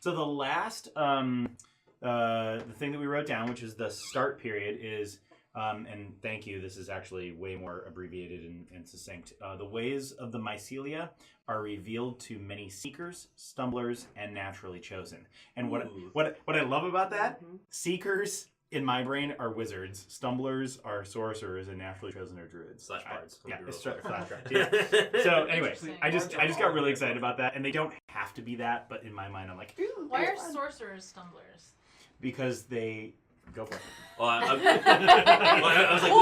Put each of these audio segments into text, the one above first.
So the last the thing that we wrote down, which is the start period, is and thank you. This is actually way more abbreviated and succinct. The ways of the Mycelia are revealed to many seekers, stumblers, and naturally chosen. And what I love about that, seekers in my brain are wizards, stumblers are sorcerers, and naturally chosen are druids. Slash bards. Yeah, it's slash bards. Yeah. So anyway, I just got really excited about that, and they don't have to be that, but in my mind, I'm like, why are sorcerers stumblers? Because they go for it. Well, I was like,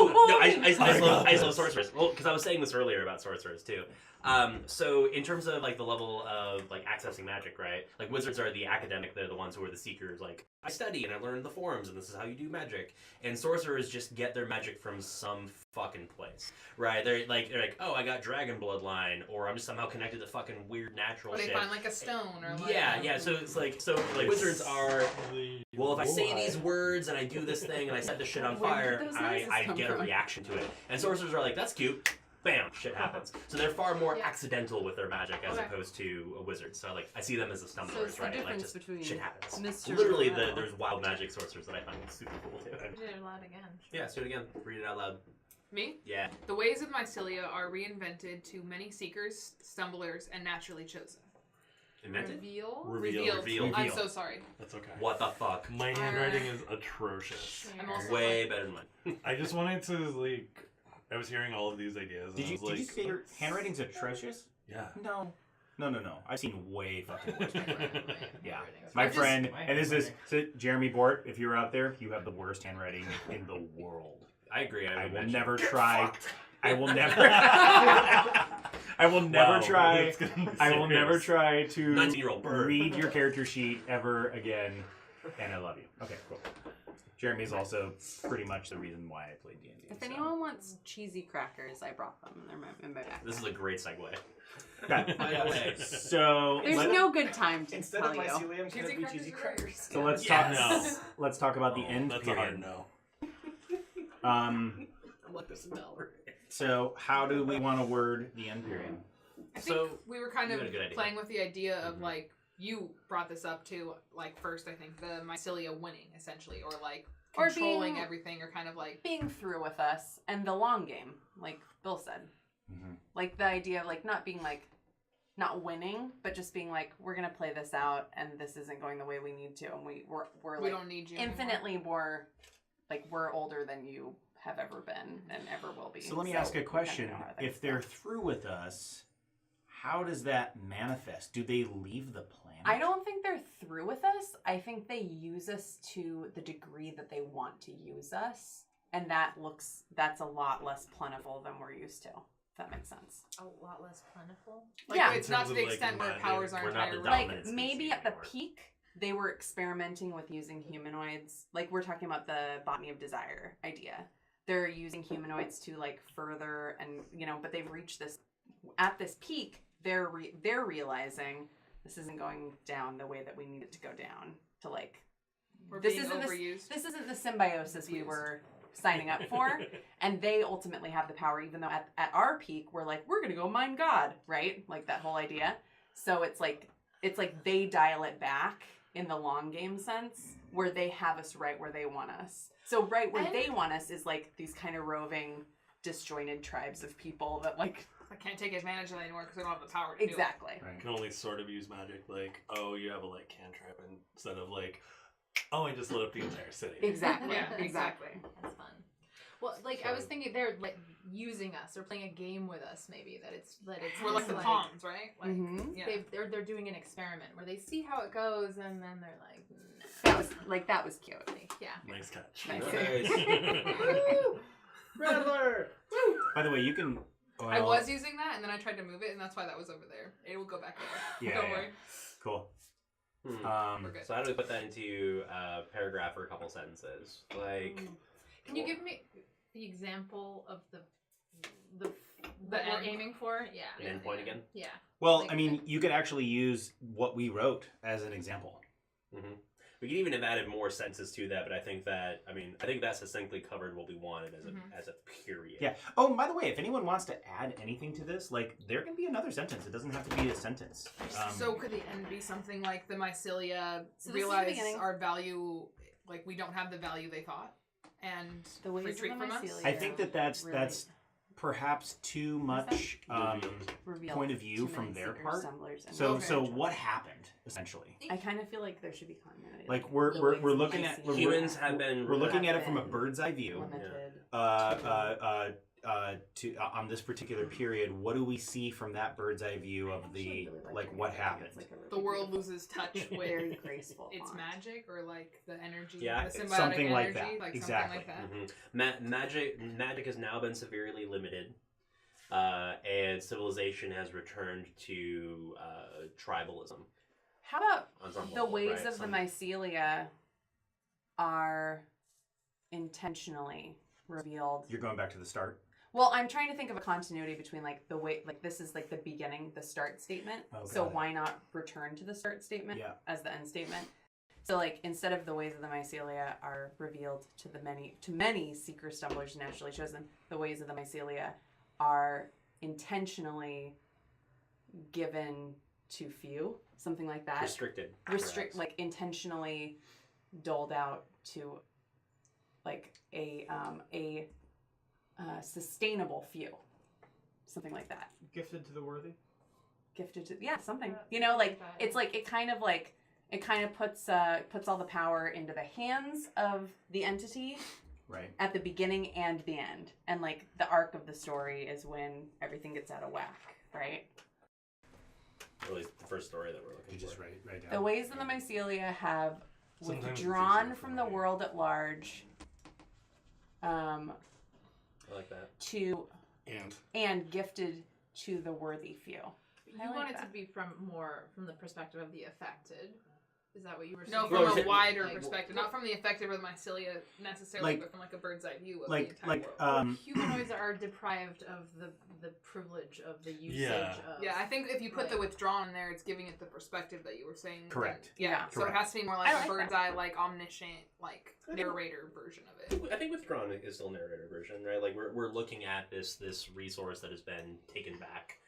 I love sorcerers. Well, because I was saying this earlier about sorcerers too. So in terms of like the level of like accessing magic, right? Like wizards are the academic; they're the ones who are the seekers. Like I study and I learned the forms, and this is how you do magic. And sorcerers just get their magic from some fucking place, right? They're like, oh, I got dragon bloodline, or I'm just somehow connected to fucking weird natural shit. Or they find like a stone, or like yeah. So it's like wizards are. Well, if I say these words and I do this thing and I set this shit on fire, I get a reaction to it. And sorcerers are like, that's cute. Bam, shit happens. So they're far more accidental with their magic as opposed to a wizard. So like I see them as the stumblers, right? Like just shit happens. Literally, there's wild magic sorcerers that I find super cool too. Read it out loud again. Yeah, let's do it again. Read it out loud. Me? Yeah. The ways of Mycelia are reinvented to many seekers, stumblers, and naturally chosen. Invented? Revealed. I'm so sorry. That's okay. What the fuck? My handwriting is atrocious. I'm also way better than mine. I just wanted to like. I was hearing all of these ideas. Did you say your handwriting's atrocious? Yeah. No. I've seen way fucking worse. Yeah. My friend, and this is Jeremy Bort. If you're out there, you have the worst handwriting in the world. I agree. I will never try. I will never. I will never try. I will never try to 19-year-old read your character sheet ever again. And I love you. Okay, cool. Jeremy's also pretty much the reason why I played D&D. If anyone wants cheesy crackers, I brought them. They're in my backpack. This is a great segue. Okay. So there's no good time to instead tell of mycelium, can it be cheesy crackers? So let's talk. Let's talk about the end That's period. a hard no. Let this know. So how do we want to word the end period? I think we were kind of you had a good idea. playing with the idea of like you brought this up too, like first I think the Mycelia winning essentially, or like controlling everything, or kind of like being through with us and the long game, like Bill said. Like the idea of like not being like not winning, but just being like we're gonna play this out and this isn't going the way we need to, and we're we like don't need you infinitely more like we're older than you have ever been and ever will be. So let me ask a question. If they're through with us, how does that manifest? Do they leave the planet? I don't think they're through with us. I think they use us to the degree that they want to use us. And that's a lot less plentiful than we're used to. If that makes sense. A lot less plentiful? Like, yeah. It's not to the extent where powers aren't entirely... Like, maybe at the peak, they were experimenting with using humanoids. Like, we're talking about the Botany of Desire idea. They're using humanoids to, like, further and, but they've reached this... At this peak, they're realizing this isn't going down the way that we need it to go down. To, like... This isn't the symbiosis we were signing up for. And they ultimately have the power, even though at our peak, we're like, we're going to go mine God, right? Like, that whole idea. So it's like they dial it back in the long game sense, where they have us right where they want us. So right where they want us is like these kind of roving, disjointed tribes of people that like... I can't take advantage of that anymore because I don't have the power to exactly. do it. Right. Can only sort of use magic like, oh, you have a like cantrip instead of like, oh, I just lit up the entire city. Exactly. Yeah, exactly. That's fun. Well, like I was thinking, they're like using us or playing a game with us. Maybe that it's we're like the pawns, right? Like, yeah. They're doing an experiment where they see how it goes, and then they're like, nah. that was cute. Like, yeah. Nice catch. Nice. Rattler! By the way, you can... Well, I was using that, and then I tried to move it, and that's why that was over there. It will go back there. Yeah, Don't worry. Cool. We're good. So how do we put that into a paragraph or a couple sentences? Like, can you give me the example of the what we're end? aiming for? Yeah. an end point again? Yeah. Well, Like, I mean, you could actually use what we wrote as an example. We could even have added more sentences to that, but I think that succinctly covered what we wanted as a period. Yeah. Oh, by the way, if anyone wants to add anything to this, like, there can be another sentence. It doesn't have to be a sentence. So could the end be something like the mycelia So this is the realize beginning. our value, like we don't have the value they thought, and The ways retreat of the from us? mycelia. I think that's Really perhaps too much reveal point of view too from many their seekers, part. stumblers, and So Okay. so what happened essentially? I kind of feel like there should be continuity. Like the we're ways of looking the at mycelia Humans have been we're looking at it have from a been bird's eye view. limited. To on this particular period, what do we see from that bird's eye view of the what happened? The world loses touch with very graceful. its font. magic or like the energy, Yeah, the symbiotic something like energy, that. like Exactly. something like that. Magic has now been severely limited, and civilization has returned to tribalism. How about On some the level, ways right? of the mycelia are intentionally revealed? You're going back to the start. Well, I'm trying to think of a continuity between like the way, like this is like the beginning, the start statement. Oh, So got it. why not return to the start statement Yeah. as the end statement? So like instead of the ways of the mycelia are revealed to many seeker stumblers naturally chosen, the ways of the mycelia are intentionally given to few, something like that. Restricted. Restrict, perhaps. like intentionally doled out to like a sustainable few, something like that. Gifted to the worthy. Gifted to something, you know, like it's like it kind of puts all the power into the hands of the entity Right. at the beginning and the end, and like the arc of the story is when everything gets out of whack, right? Or at least the first story that we're looking You for. just write down. The ways of the mycelia have Sometimes it's withdrawn easier from for the me. world at large, I like that. to And and gifted to the worthy few. You I like want it that. to be from the perspective of the affected. Is that what you were saying? No, Well, from is a it- wider like- perspective, not from the effective or the mycelia necessarily, Like- but from like a bird's eye view of the Like entire world. Humanoids are deprived of the privilege of the usage Yeah. of. Yeah, I think if you put the Like- withdrawn in there, it's giving it the perspective that you were saying. Correct. Yeah, so Correct. it has to be more I like like a bird's that. eye, like omniscient, like narrator version of it. I think Withdrawn is still narrator version, right? Like we're looking at this resource that has been taken back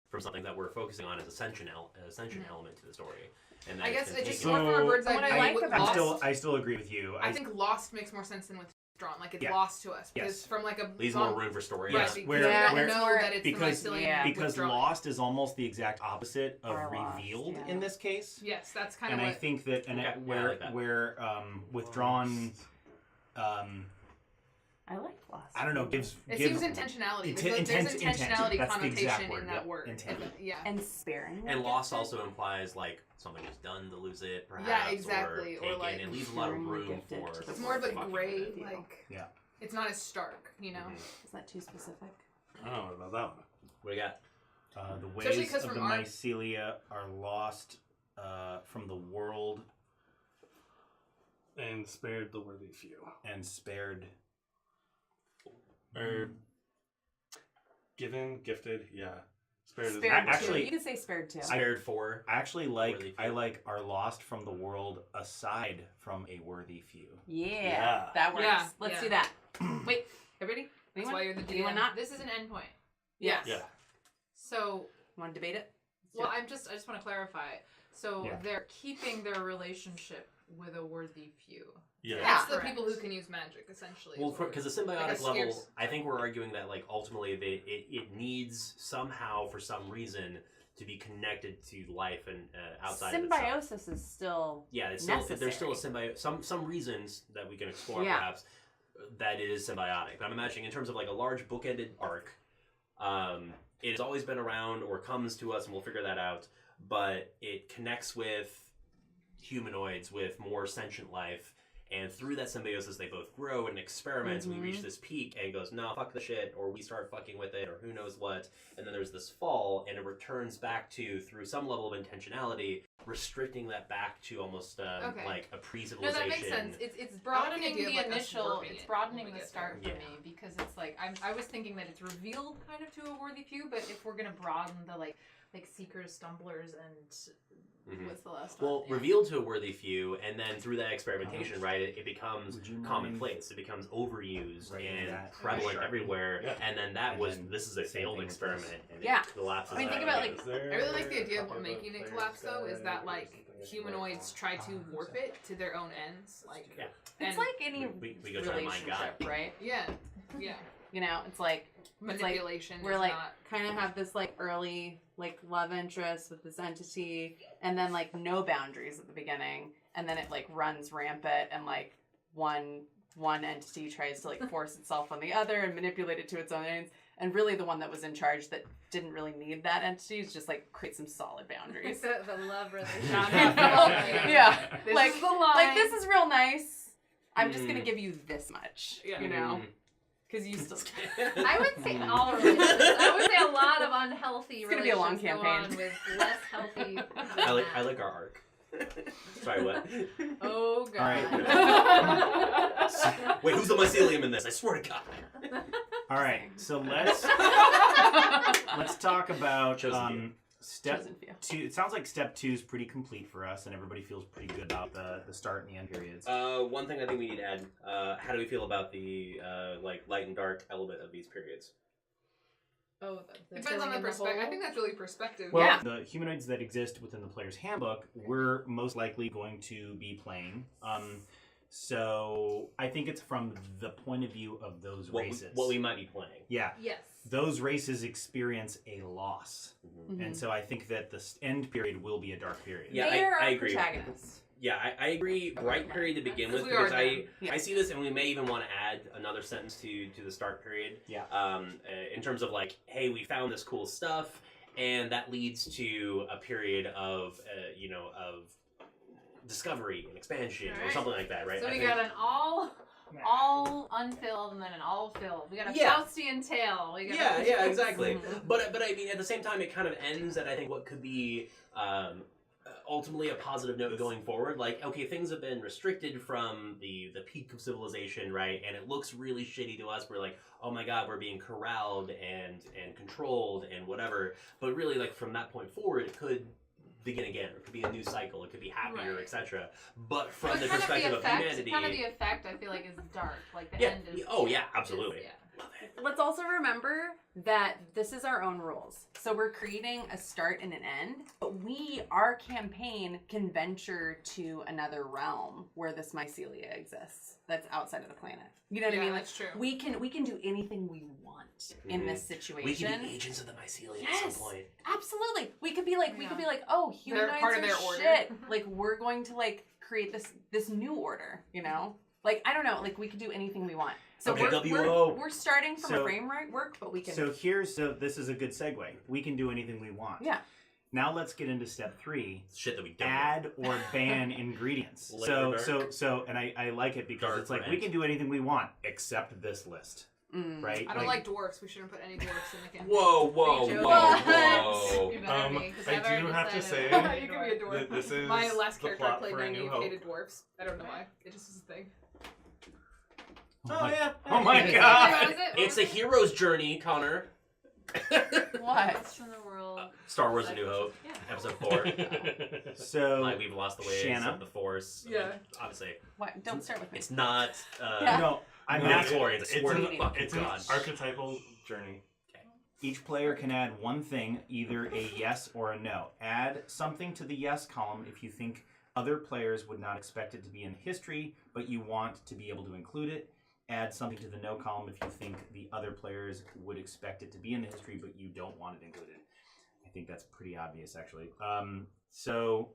from something that we're focusing on as ascension element to the story. And that I it's guess been it's just taken- more from a bird's eye What I view. like with about- Lost, I still agree with you. I think Lost makes more sense than Withdrawn. Like it's Yeah. lost to us because Yes. from like a leaves more room for story. Yes, Right, where- because we where- don't know that it's because- the mycelium yeah. because withdrawing. Lost is almost the exact opposite of Or Lost, revealed yeah. in this case. Yes, that's kind And of I what. think that Okay, yeah, I where like that. Withdrawn I like Lost. I don't know gives It gives seems intentionality. Intent- There's intent- intentionality that's the exact connotation word, in that yep, word. intent. Yeah. And sparing. And loss also implies like something is done to lose it, perhaps. Yeah, exactly, Or, or, taken. like, it leaves a lot of sharing room gifted for. to the It's more of a fucking gray, with you. like. Yeah. It's not as stark, you know. Mhm. Is that too specific? I don't know about that one. What do you got? the Especially ways 'cause of from the our- mycelia are lost from the world And spared the worthy few. and spared. Or given, gifted, yeah. Spared is Spared Actually- too. You can say spared too. Spared for. I actually Worthy few. like are lost from the world aside from a worthy few. Yeah, that works. Yeah, Let's yeah. do that. Wait, everybody? That's Anyone? why you're the DM. Anyone not? This is an endpoint. Yes. Yeah. So, Want to debate it? well, I just want to clarify. So Yeah. they're keeping their relationship with a worthy few. Yeah. That's the Correct. people who can use magic, essentially. Well, is what because the we're- symbiotic like a level, scarce- I think we're arguing that like ultimately it needs somehow for some reason to be connected to life and outside of itself. Symbiosis is still Yeah, it's still, there's still a necessary. symbiote. Some reasons that we can explore Yeah. perhaps that it is symbiotic. But I'm imagining in terms of like a large bookended arc, it has always been around or comes to us, and we'll figure that out. But it connects with humanoids, with more sentient life. And through that symbiosis, they both grow and experiment. And we reach this peak, and it goes, no, fuck the shit, or we start fucking with it, or who knows what. And then there's this fall, and it returns back to, through some level of intentionality, restricting that back to almost Okay. like a No, pre-civilization. that makes sense. It's I like the broadening idea of, the like, us initial. warping It's it broadening when we the get start there. for me because it's like I was thinking that it's revealed kind of to a worthy few, but if we're gonna broaden the like seekers, stumblers, and was the last one. Well, revealed to a worthy few, and then through that experimentation, right, it becomes Would you mind commonplace. It becomes overused writing and that? prevalent Sure. everywhere. Yeah. And then that And was then this is a same failed thing with experiment, this. and Yeah. it collapses. I mean, think out about, again. like, I really like the idea of what making it collapse though is that like humanoids try to warp it to their own ends, like Yeah. It's and- like any we go try to mind God. relationship, right? yeah, yeah, You know, it's like manipulation. we're is like not, kind of have this like early like love interest with this entity, and then like no boundaries at the beginning, and then it like runs rampant, and like one entity tries to like force itself on the other and manipulate it to its own ends, and really the one that was in charge that didn't really need that entity is just like create some solid boundaries. the love relationship. Yeah, This like is the line. like this is real nice. I'm just gonna give you this much, Yeah. you know, because you still. I would say all relationships. I would say a lot of unhealthy It's gonna be a long relationships go campaign. on with less healthy. I like our arc. Sorry, what? Oh god. Alright. Wait, who's the mycelium in this? I swear to God. All right, so let's talk about Chosen few. step Chosen few. 2. It sounds like step 2 is pretty complete for us, and everybody feels pretty good about the start and the end periods. One thing I think we need to add: how do we feel about the like light and dark element of these periods? Oh, the Depends on the perspective. I think that's really perspective. Well, Yeah. the humanoids that exist within the player's handbook, we're most likely going to be playing. So I think it's from the point of view of those races. What we might be playing. Yeah, Yes. those races experience a loss, Mm-hmm. and so I think that the end period will be a dark period. Yeah, They're I our agree. protagonists. Yeah, I agree. Bright period to begin with, Because we are because I them. Yeah. I see this, and we may even want to add another sentence to the start period. Yeah. In terms of like, hey, we found this cool stuff, and that leads to a period of of discovery and expansion or Alright. something like that, right? So I we think- got an all unfilled and then an all filled. We got a Yeah. Faustian tail. We got Yeah, exactly. But I mean, at the same time, it kind of ends at I think what could be ultimately a positive note going forward. Like, okay, things have been restricted from the peak of civilization, right? And it looks really shitty to us. We're like, oh my god, we're being corralled and controlled and whatever. But really, like from that point forward, it could begin again. It could be a new cycle. It could be happier, Right. etc. But from But the kind perspective of effect, humanity, kind of the effect I feel like is dark. Like the Yeah. end is. Oh, yeah, absolutely. is- yeah. Let's also remember that this is our own rules. So we're creating a start and an end, but our campaign can venture to another realm where this mycelia exists that's outside of the planet. You know what I mean? Like, That's true. we can do anything we want in this situation. we could be agents of the mycelium at Yes. some point. Absolutely. We could be like, oh, They're humanoids part are of their order. shit. Like, we're going to like create this new order, you know? Like, I don't know, like we could do anything we want. So Okay, we're WO. starting from So- a framework, but we can So this is a good segue. We can do anything we want. Yeah. Now let's get into step 3. Shit that we don't. Add or ban ingredients. Light So or dark? and I like it because Dark it's like red. we can do anything we want except this list, right? I don't like dwarfs. We shouldn't put any dwarfs in the campaign. Whoa, whoa, Preach whoa, over. whoa. You better be, 'cause I I've do already have to decided say I'm gonna You can be a dwarf. This is My last the character I plot played for A New Nynaeve Hope. hated dwarfs. I don't know why. It just is a thing. Oh yeah. Oh my What god. was it? It's a hero's journey, Connor. what? What's from the world. Star Wars: A New Hope, Yeah. episode 4. So Like we've lost the ways Shanna? of the Force. Yeah. Obviously, What? Don't start with me. it's not. Yeah. no, I'm No, asking. Glorious. It's Swear an, to fucking it's an God. archetypal journey. Each player can add one thing, either a yes or a no. Add something to the yes column if you think other players would not expect it to be in history, but you want to be able to include it. Add something to the no column if you think the other players would expect it to be in the history, but you don't want it included. I think that's pretty obvious, actually. So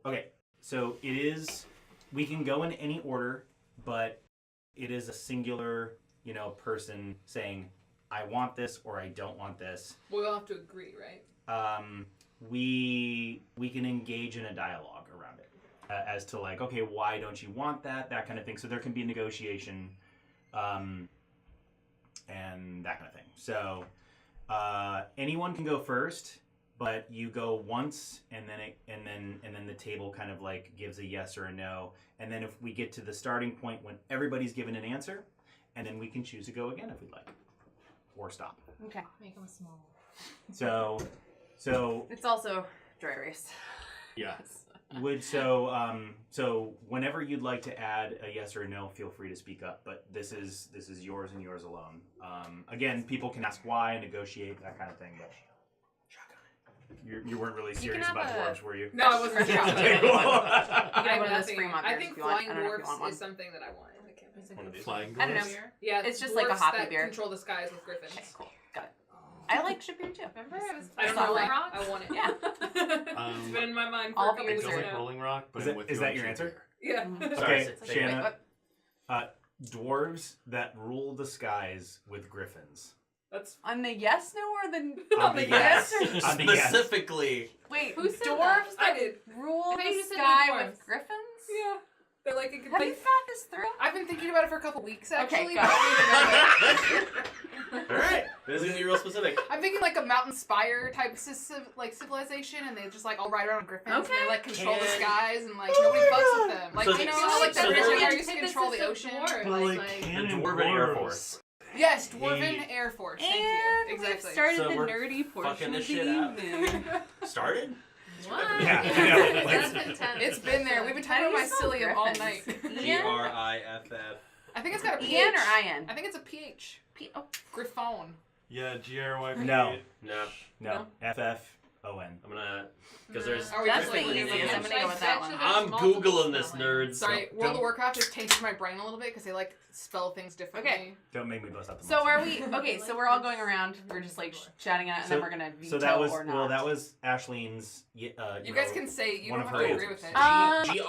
it is, we can go in any order, but it is a singular, person saying, I want this or I don't want this. We all have to agree, right? We can engage in a dialogue around it as to like, okay, why don't you want that kind of thing. So there can be negotiation and that kind of thing. So anyone can go first, but you go once and then the table kind of like gives a yes or a no, and then if we get to the starting point when everybody's given an answer, and then we can choose to go again if we'd like or stop. Okay. Make them small. So It's also dry erase. Yeah. so whenever you'd like to add a yes or a no, feel free to speak up. But this is yours and yours alone. Again, people can ask why, negotiate, that kind of thing. But you weren't really serious about dwarves, were you? No, I wasn't. You Okay, cool. can go to this free mob I beers think if you want. flying I don't know if you want dwarfs one. is something that I want in the campaign. One of these. Flying I don't know. dwarves? Yeah, It's just like a dwarves hoppy that beer. Control the skies with griffins. Okay, cool. Got it. I like Shapir too. Remember? It was I don't Solid know why. Rock? I want it. Yeah. It's been in my mind for all a couple I beers weeks don't are- like now. Rolling Rock, but Is I'm that- with is you that on your answer? Shakespeare. Yeah. Sorry, Okay, say it Shanna. What? Dwarves that rule the skies with griffins. That's On the yes, no, or the On the yes. On the yes. Specifically. wait? Who said dwarves that? I that did. rule I thought you the just said sky no with dwarves. griffins? Yeah. They're like a Have you thought this through? I've been thinking about it for a couple weeks actually. go. but I don't even know it. Alright. This is gonna be real specific. I'm thinking like a mountain spire type civilization, and they just like all ride around on griffins, and Okay. they like control the Can- sk and like nobody fucks with them. Like So you the- know, like so that they're- version the where you used to control the ocean. But like, The canon Dwarven Air dwarves. Force. Yes, Dwarven Hey. Air Force. Thank And you. we've Exactly. started So the we're nerdy portion fucking of this the shit out. evening. Started? What? Yeah, I know. That's intense. It's been there. We've been talking How do about you spell mycelium all night. griffins? Griff. I think it's got a PH. Ian or Ian? I think it's a PH. Oh, Griffon. Yeah, GRYP. No. No. No. FFON. I'm gonna. Because there's. Are we That's just the like easiest. I'm gonna go with that one. I'm Googling this, nerds. Sorry, World of Warcraft has tainted my brain a little bit because they like spell things differently. Okay. Don't make me bust out the so muscle. are we? Okay, so we're all going around. We're just like chatting it, and then we're gonna veto So that was or not. well. That was Ashleen's. You guys can say you one don't of have to her agree with it. answers.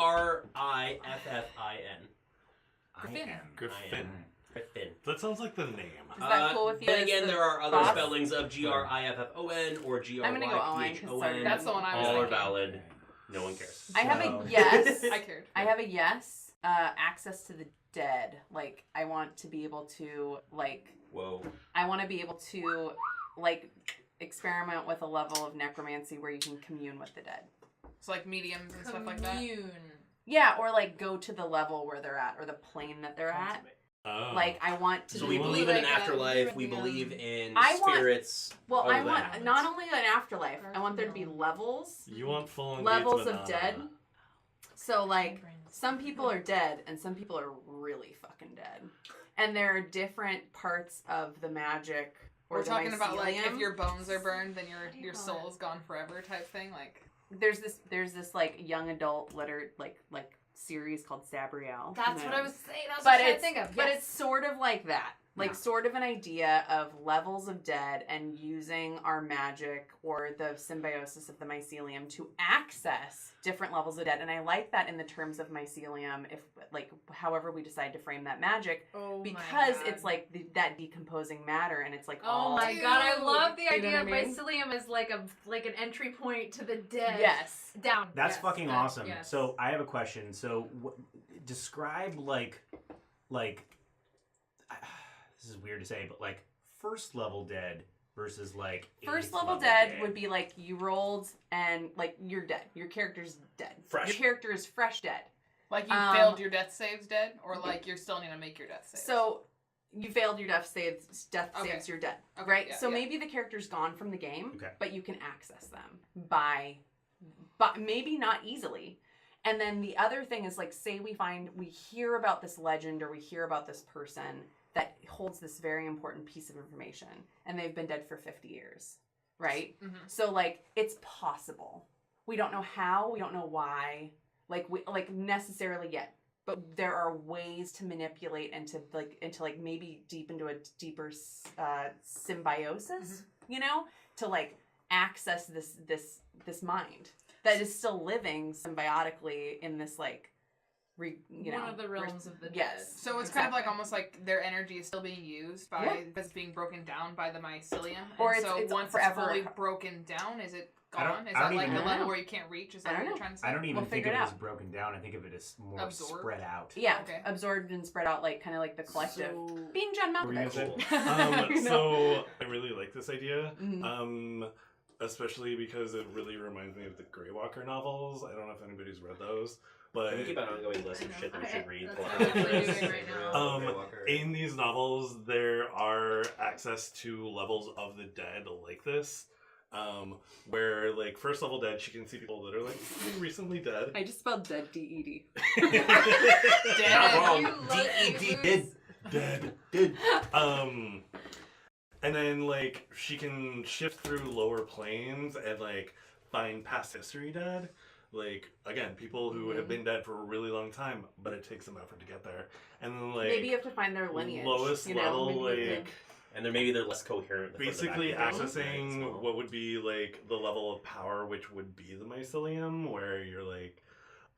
Griffin. Griffin. Griffin. Griffin. That sounds like the name. Is that cool with you? Then as again, the there are other boss? spellings of Griffon or I'm gonna go Owen, 'cause Gyphon. That's the one I was All are thinking. valid. No one cares. I have So- a yes. I cared. I have a yes. Access to the dead. Like I want to be able to like. Whoa. I want to be able to like experiment with a level of necromancy where you can commune with the dead. So like mediums and stuff like that. Commune. Yeah, or like go to the level where they're at or the plane that they're at. Oh. Like I want to So be we able believe to, in an like, afterlife. We the, believe in I want- spirits. well, all I of want that. not only an afterlife. I want there to be levels. You want full Levels engagement of dead. on So like some people are dead and some people are really fucking dead. And there are different parts of the magic or We're the talking about like if mycelium. your bones are burned, then What do you your call soul is gone forever type thing. Like there's this like young adult like series called Sabriel. That's what I was saying. That's But what I was trying to it's think of. but Yes. it's sort of like that. Like sort of an idea of levels of dead and using our magic or the symbiosis of the mycelium to access different levels of dead. And I like that in the terms of mycelium, if like however we decide to frame that magic, Oh my because God. it's like that decomposing matter and it's like Oh all my god, I love the You know idea of what I mean? mycelium as like an entry point to the dead. yes. Down. That's Yes, fucking that- awesome. yes. So I have a question. So describe like this is weird to say, but like first level dead versus like First eighth level dead would be like you rolled and like you're dead. Your character's dead. Fresh. Your character is fresh dead. like you failed your death saves dead, or like you're still need to make your death saves. So you failed your death saves. Okay. Saves. You're dead. Okay, Right. yeah, So yeah. maybe the character's gone from the game, Okay. but you can access them but maybe not easily. And then the other thing is like, say we hear about this legend or we hear about this person that holds this very important piece of information, and they've been dead for 50 years, right? Mhm. So like it's possible. We don't know how. We don't know why. Like necessarily yet. But there are ways to manipulate and to like maybe deep into a deeper symbiosis, you know, to like access this mind that is still living symbiotically in this like, One of the realms of the dead. yes. So it's kind of like almost like their energy is still being used by because it's being broken down by the mycelium. Or and it's once forever- it's fully broken down, is it I don't- gone? Is I that don't like even the know. level where you can't reach? Is I that don't what you're know. trying to say? I don't even We'll think figure of it it as out. broken down. I think of it as more Absorbed? spread out. Yeah, Okay. absorbed and spread out like kind of like the collective. So, Being John What were you Malkovich. gonna say? You know? So I really like this idea. Mhm. Especially because it really reminds me of the Greywalker novels. I don't know if anybody's read those, but Can we keep an ongoing list of shit that we should read? That's Pull what out I'm the actually list. doing right now. in these novels there are access to levels of the dead like this where like first level dead, she can see people that are like recently dead. I just spelled dead D-E-D. Not wrong. You love D-E-D Dead. And then like she can shift through lower planes and like find past history dead. Like again, people who have been dead for a really long time, but it takes them effort to get there. And then like Maybe you have to find their lineage. lowest you know? level Maybe you like. And maybe they're less coherent. the further Basically back you go, accessing right, as well. what would be like the level of power which would be the mycelium, where you're like,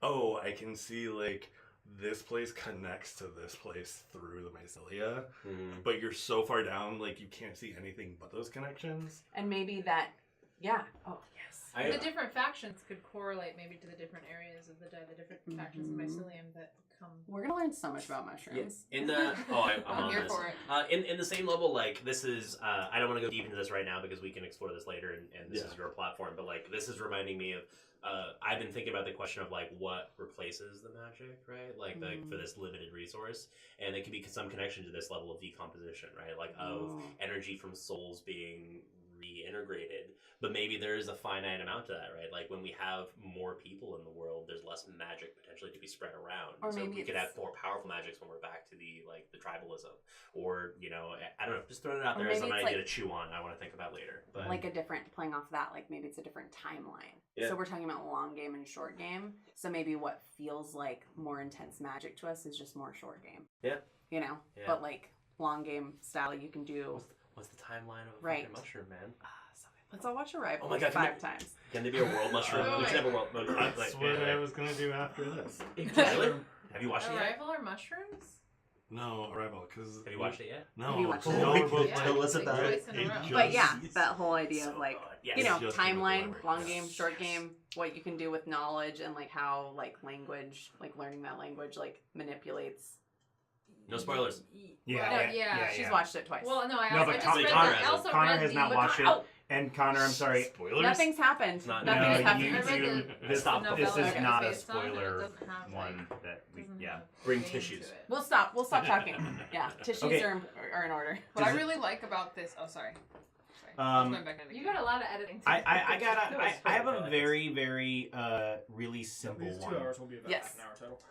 oh, I can see like this place connects to this place through the mycelia, but you're so far down like you can't see anything but those connections. And maybe that, yeah. Oh, yes. The different factions could correlate maybe to the different areas of the different factions of mycelium that come. We're gonna learn so much about mushrooms. In the I'm on here this. for it. In the same level, like this is I don't want to go deep into this right now because we can explore this later, and this is your platform. But like this is reminding me of I've been thinking about the question of like what replaces the magic, right? Like for this limited resource, and it could be some connection to this level of decomposition, right? Like of energy from souls being reintegrated, but maybe there is a finite amount to that, right? Like when we have more people in the world, there's less magic potentially to be spread around. Or so maybe we could have more powerful magics when we're back to the tribalism, or I don't know, just throwing it out Or there as maybe an it's idea like- to chew on. I want to think about later, but Like a different, playing off of that, like maybe it's a different timeline. Yeah. So we're talking about long game and short game. So maybe what feels like more intense magic to us is just more short game. Yeah. You know? Yeah. But like long game style you can do. what's the timeline of a Right. fucking mushroom, man? Let's all watch Arrival Oh my God, can 5 we- times. Can there be a world mushroom? Oh, we should have a world. That's what I was gonna do after this. Really? Have you watched it yet? Arrival or mushrooms? No, Arrival, because Have you watched it yet? No, Have you watched it? no, we're both Yeah, Tell us like about twice it. in a row. But yeah, Yes. that whole idea of like, Yes. you know, Just give it timeline, the long word. game, short game, what you can do with knowledge and like how like language, like learning that language like manipulates. No spoilers. Yeah. She's watched it twice. Well, no, I, No, I but just Connor read has the, it. I also Connor read has the, not but watched it. Oh, And Connor, I'm sorry. Spoilers. nothing's happened. It's not- Nothing No, has I happened. you, read you, the- this, Stop. the this novella is it's not a based on, and it spoiler doesn't have, one like, that we, doesn't yeah. have Bring names tissues. to it. We'll stop talking. Yeah, tissues Okay. are in order. What I Does it- really like about this. Oh, sorry. I was going back into the You beginning. got a lot of editing. To I have a very, very, really simple These 2 one. hours will be about Yes. half an hour total.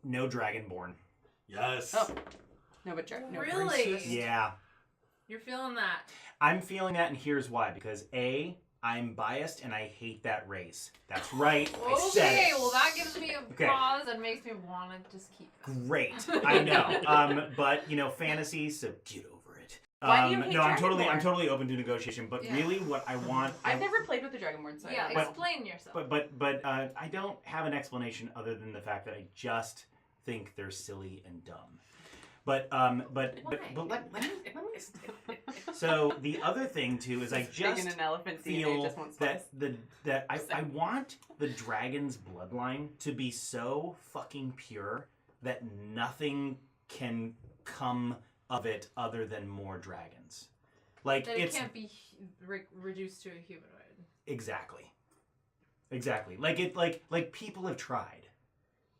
No Dragonborn. Yes. Oh. No, but no, Really? Yeah. You're feeling that. I'm feeling that, and here's why. Because A, I'm biased, and I hate that race. That's right. I said Okay, it. well that gives me a Okay. pause and makes me want to just keep it. Great. I know. But, fantasy, so get over it. Why do you hate no, I'm Dragonborn? totally open to negotiation, but Yeah. really what I want... I've never played with the Dragonborn, so I Yeah, don't know. explain yourself. But I don't have an explanation other than the fact that I just think they're silly and dumb. But let me so the other thing too is I Just big in just an elephant DNA feel just wants that spice. I want the dragon's bloodline to be so fucking pure that nothing can come of it other than more dragons. Like that it it's can't be reduced to a humanoid. exactly. Like people have tried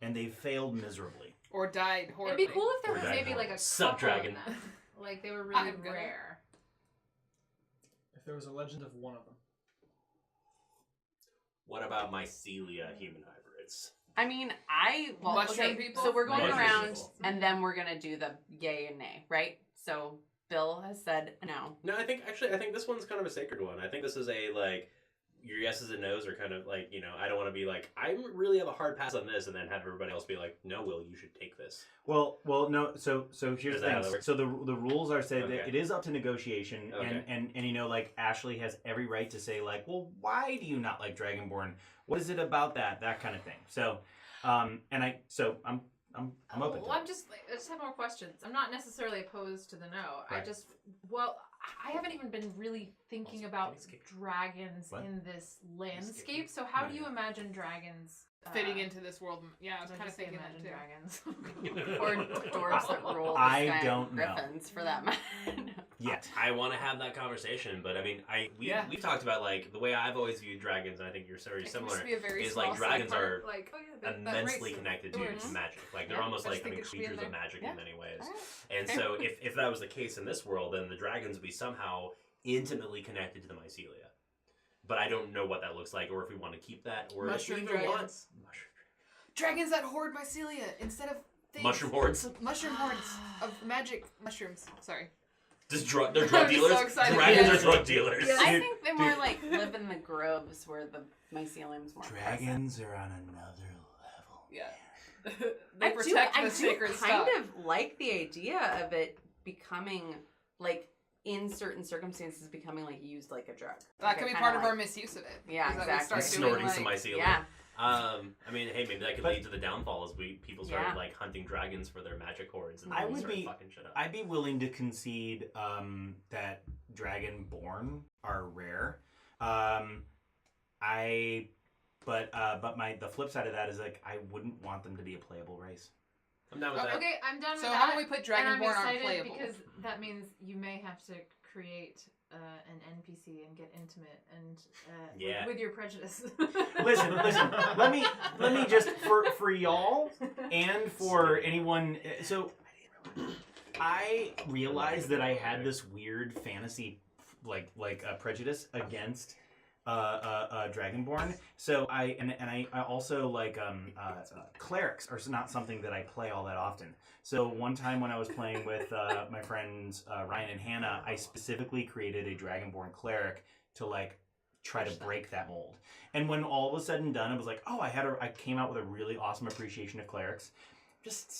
and they've failed miserably. Or died horribly. It'd be cool if there Or was died maybe like a Sup, couple dragon. of them. Like they were really I'm gonna- rare. If there was a legend of one of them. What about mycelia human hybrids? I mean, Mushroom people? So we're going Mushroom around, people. and then we're gonna do the yay and nay, right? So Bill has said no. No, I think this one's kind of a sacred one. I think this is a like your yeses and nos are kind of like, I don't want to be like, I really have a hard pass on this, and then have everybody else be like, no, Will, you should take this. Well, no. So here's Is the that how thing. that works? So the rules are said Okay. that it is up to negotiation, Okay. and like Ashley has every right to say like, well, why do you not like Dragonborn? What is it about that kind of thing? So, I'm open. Well, I just have more questions. I'm not necessarily opposed to the no. Right. I haven't even been really thinking about dragons What? in this landscape. So how do you imagine dragons Fitting into this world. Yeah, I was kind of just thinking imagine that too. dragons. Or dwarves that roll the I sky, don't know. griffins for that matter. Yet. I want to have that conversation, but I mean, we've talked about like the way I've always viewed dragons, and I think you're very similar. Is like dragons are like, immensely connected to magic. Like they're Yeah, almost I like just think it should be in creatures of there. magic Yeah. in many ways. Alright. And so if that was the case in this world, then the dragons would be somehow intimately connected to the mycelia. but I don't know what that looks like, or if we want to keep that, or Mushroom if we even want dragons. Dragons that hoard mycelia instead of things. mushroom hordes. Mushroom hordes of magic mushrooms. Sorry. They're drug I'm dealers. so excited. Dragons Yes. are drug dealers. Yes. I think they more like live in the groves where the mycelium's more present. Dragons are on another level. Yeah. They I protect do the sacred kind stuff. of like the idea of it becoming like in certain circumstances becoming like used like a drug. That Like, could I be kinda part of like- our misuse of it. Yeah, Is that we exactly. start doing, Snorting some like- mycelium. Yeah. I mean, hey, maybe that could But- lead to the downfall as people start Yeah. like hunting dragons for their magic hordes and I then would start be- fucking shit up. I'd be willing to concede that Dragonborn are rare. But the flip side of that is like I wouldn't want them to be a playable race. I'm down with that. Okay, I'm done with So that. how about we put and I'm Dragonborn on excited playable? because that means you may have to create an NPC and get intimate and Yeah. with your prejudice. Listen. Let me just for y'all and for anyone. So I realized that I had this weird fantasy like prejudice against Dragonborn. So I also like clerics are not something that I play all that often. So one time when I was playing with my friends Ryan and Hannah, I specifically created a Dragonborn cleric to like try to break that mold. And when all was said and done, it was like, oh, I came out with a really awesome appreciation of clerics. Just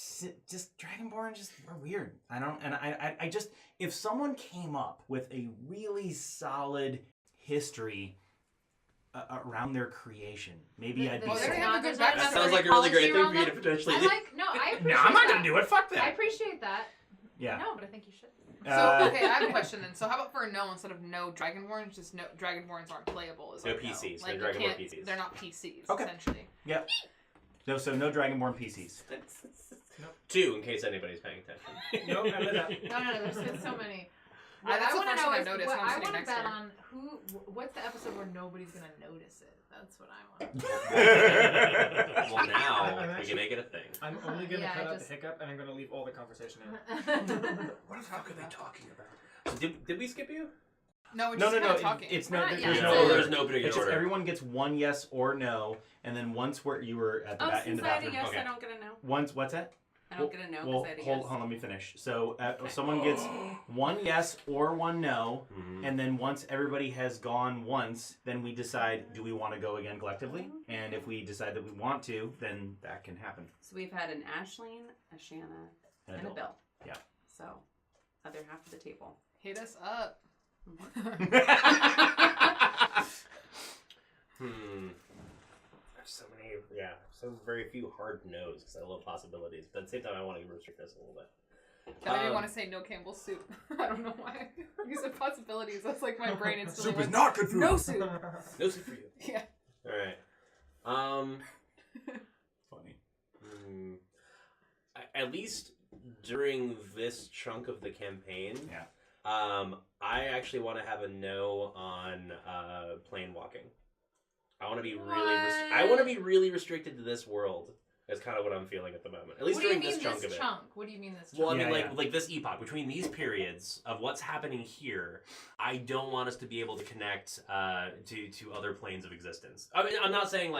Dragonborn we're weird. I just if someone came up with a really solid history around their creation, maybe I'd be. Well, they there's have a not- good there's not backstory. enough Sounds like a really great psychology thing around for you to them. potentially I do. like no, I appreciate No, I'm not gonna that. do it. Fuck I that. appreciate that. Yeah. No, but I think you should. So okay, I have a question then. So how about for a no instead of no Dragonborns, just no Dragonborns aren't playable? Is No our PCs, Like no you Dragonborn can't- PCs. They're not PCs Okay. essentially. So no Dragonborn PCs. 2, in case anybody's paying attention. Nope, none of that. No, there's been so many. That's I the want to first know one I've is noticed what when I'm I sitting want to next bet to her. on what's the episode where nobody's gonna notice it. That's what I want. Well, now I'm we actually- can make it a thing. I'm only gonna Yeah, cut I out just- the hiccup, and I'm gonna leave all the conversation in. What the fuck are they talking about? So did we skip you? No, we're No, just no, kinda no. talking. It's no. Not There's yet. no. No, So- there's no particular It's just order. everyone gets one yes or no, and then once you were at the Oh, in since the I had a bathroom. yes, Okay. I don't get a no. Once what's that? I don't get a no Well, because I had a hold yes. on, let me finish. So someone gets one yes or one no, Mhm. and then once everybody has gone once, then we decide, do we want to go again collectively? And if we decide that we want to, then that can happen. So we've had an Ashleen, a Shanna, and a Bill. Yeah. So other half of the table. Hit us up. There's so many, so very few hard no's because I love possibilities, but at the same time I want to restrict this a little bit. I didn't want to say no Campbell's soup. I don't know why. You said possibilities. That's like my brain instantly went, not good no soup. No soup for you. Yeah. All right. Funny. At least during this chunk of the campaign, Yeah. I actually want to have a no on plane walking. I want to be really restricted to this world. That's kind of what I'm feeling at the moment. At least What do you during mean this chunk of it. chunk? What do you mean this chunk? Well, I mean, Yeah, like this epoch between these periods of what's happening here. I don't want us to be able to connect to other planes of existence. I mean, I'm not saying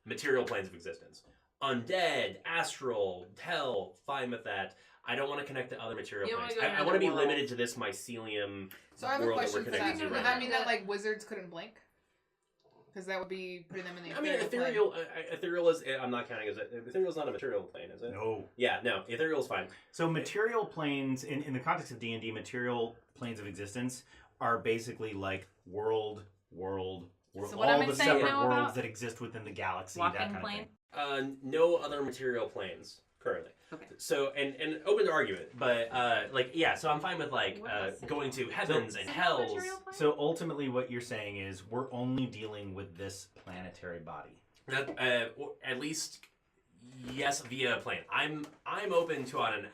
material planes of existence. Undead, astral, hell, fine with that. I don't want to connect to other material You don't planes. wanna go to I want to be another world. limited to this mycelium So I have a world that question we're for that. connected to Would right that now. mean that like wizards couldn't blink? Because that would be putting them in the I mean, ethereal plane. ethereal is. I'm not counting as ethereal is not a material plane, is it? No. Yeah, no, ethereal is fine. So material planes, in the context of D&D, material planes of existence are basically like world, So what all am I the saying separate now worlds about that exist within the galaxy, walking that kind plane? of thing. No other material planes currently. Okay. So and open to argument, but so I'm fine with going to heavens and hells. So ultimately what you're saying is we're only dealing with this planetary body. That or at least Yes, via plane. I'm open to on an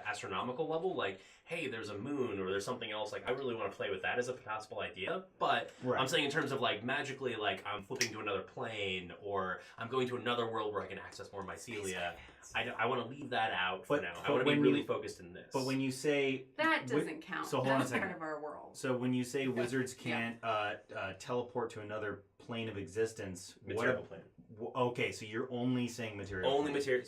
astronomical level, like, hey, there's a moon or there's something else. Like, I really want to play with that as a possible idea. But I'm saying in terms of like magically, like I'm flipping to another plane or I'm going to another world where I can access more mycelia. I want to leave that out for now. I want to be really focused in this. But when you say that doesn't count. So hold on a That's second. part of our world. So when you say wizards can't teleport to another plane of existence, material plane. Okay, so you're only saying material. Only material.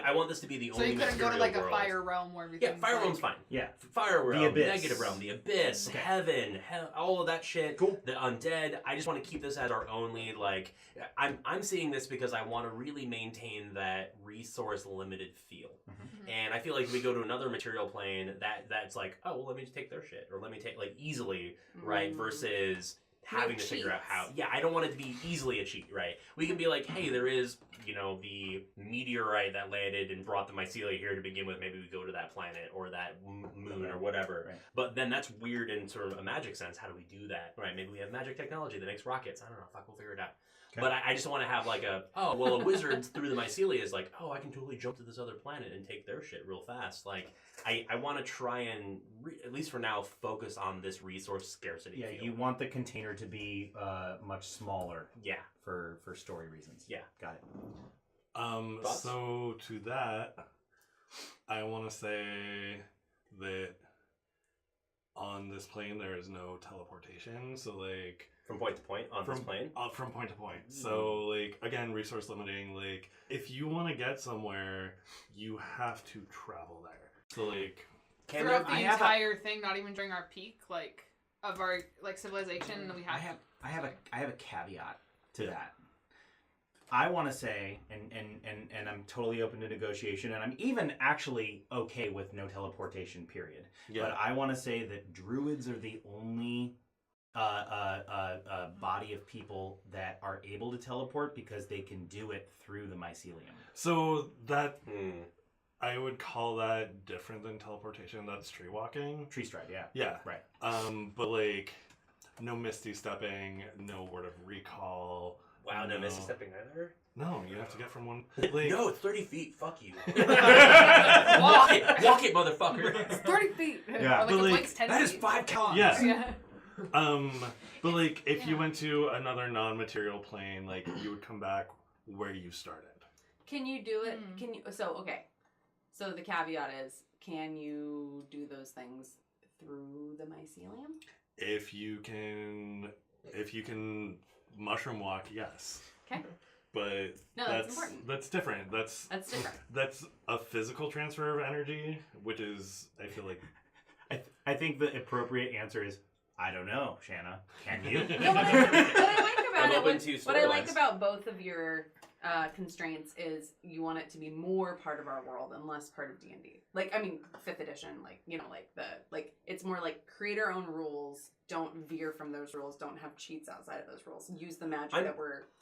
I want this to be the only. So you couldn't go to like world. a fire realm where everything. Yeah, fire realm's fine. Yeah, fire realm, the abyss. negative realm, the abyss, heaven, hell, all of that shit. Cool. The undead. I just want to keep this as our only. Like, I'm seeing this because I want to really maintain that resource limited feel. Mm-hmm. And I feel like if we go to another material plane, that's like, oh well, let me just take their shit, or let me take like easily, right? Versus having to figure out how. Yeah, I don't want it to be easily a cheat, right? We can be like, hey, there is, the meteorite that landed and brought the mycelia here to begin with. Maybe we go to that planet or that moon or whatever. Right. But then that's weird in sort of a magic sense. How do we do that? Right? Maybe we have magic technology that makes rockets. I don't know. Fuck, we'll figure it out. Okay. But I just want to have like a wizard through the mycelia is like, oh, I can totally jump to this other planet and take their shit real fast. Like, I want to try and, at least for now, focus on this resource scarcity. Yeah, field. you want the container to be much smaller. Yeah. For story reasons. Yeah. Got it. Thoughts? So to that, I want to say that on this plane there is no teleportation. So like from point to point on this plane. From point to point. So like again, resource limiting. Like if you want to get somewhere, you have to travel there. So like throughout the entire thing, not even during our peak, like of our like civilization, we have. I have a caveat to that. I want to say, and I'm totally open to negotiation, and I'm even actually okay with no teleportation, period. Yeah. But I want to say that druids are the only body of people that are able to teleport because they can do it through the mycelium. So that I would call that different than teleportation. That's tree walking. Tree stride, yeah. Yeah. Right. But like no misty stepping, no word of recall. Wow, no misty stepping either? No, you have to get from one. Like, no, it's 30 feet. Fuck you. Walk it, motherfucker. It's 30 feet. Yeah. Or like but a like, blank's 10 that feet. is 5 kilometers. Yeah. But like if you went to another non-material plane, like you would come back where you started. Can you do it? Can you? So okay. So the caveat is, can you do those things through the mycelium? If you can mushroom walk, yes. Okay. But no, that's important. That's different. That's different. That's a physical transfer of energy, which is, I feel like. I think the appropriate answer is, I don't know, Shanna. Can you? No, what I like about both of your constraints is you want it to be more part of our world and less part of D&D. Like, I mean, 5th edition, it's more like create our own rules, don't veer from those rules, don't have cheats outside of those rules. Use the magic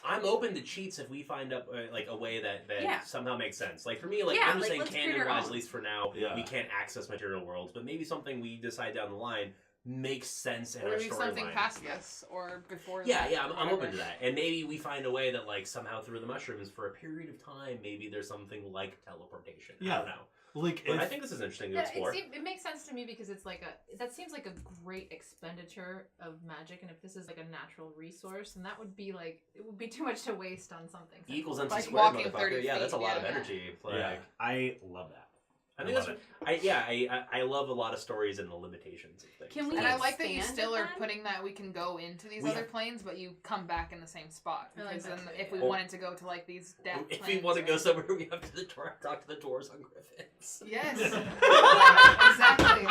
I'm open to cheats if we find up a way that somehow makes sense. Like for me, I'm just saying canon-wise, at least for now, we can't access material worlds, but maybe something we decide down the line makes sense in our storyline. Something past this or before. I'm open to that, and maybe we find a way that somehow through the mushrooms for a period of time, maybe there's something like teleportation. I don't know. But I think this is interesting to explore. It makes sense to me because it's that seems like a great expenditure of magic, and if this is like a natural resource, then that would be it would be too much to waste on something. E equals MC like squared, walking 30 motherfucker. feet. Yeah, that's a lot of energy. I love that. I think I love a lot of stories and the limitations of things. Can we? And I like that you expand still it are then? putting that we can go into these other planes, but you come back in the same spot. I like Because then that if idea. we wanted to go to these death If planes, we want to go somewhere, we have to talk to the doors on Griffins. Yes. Exactly.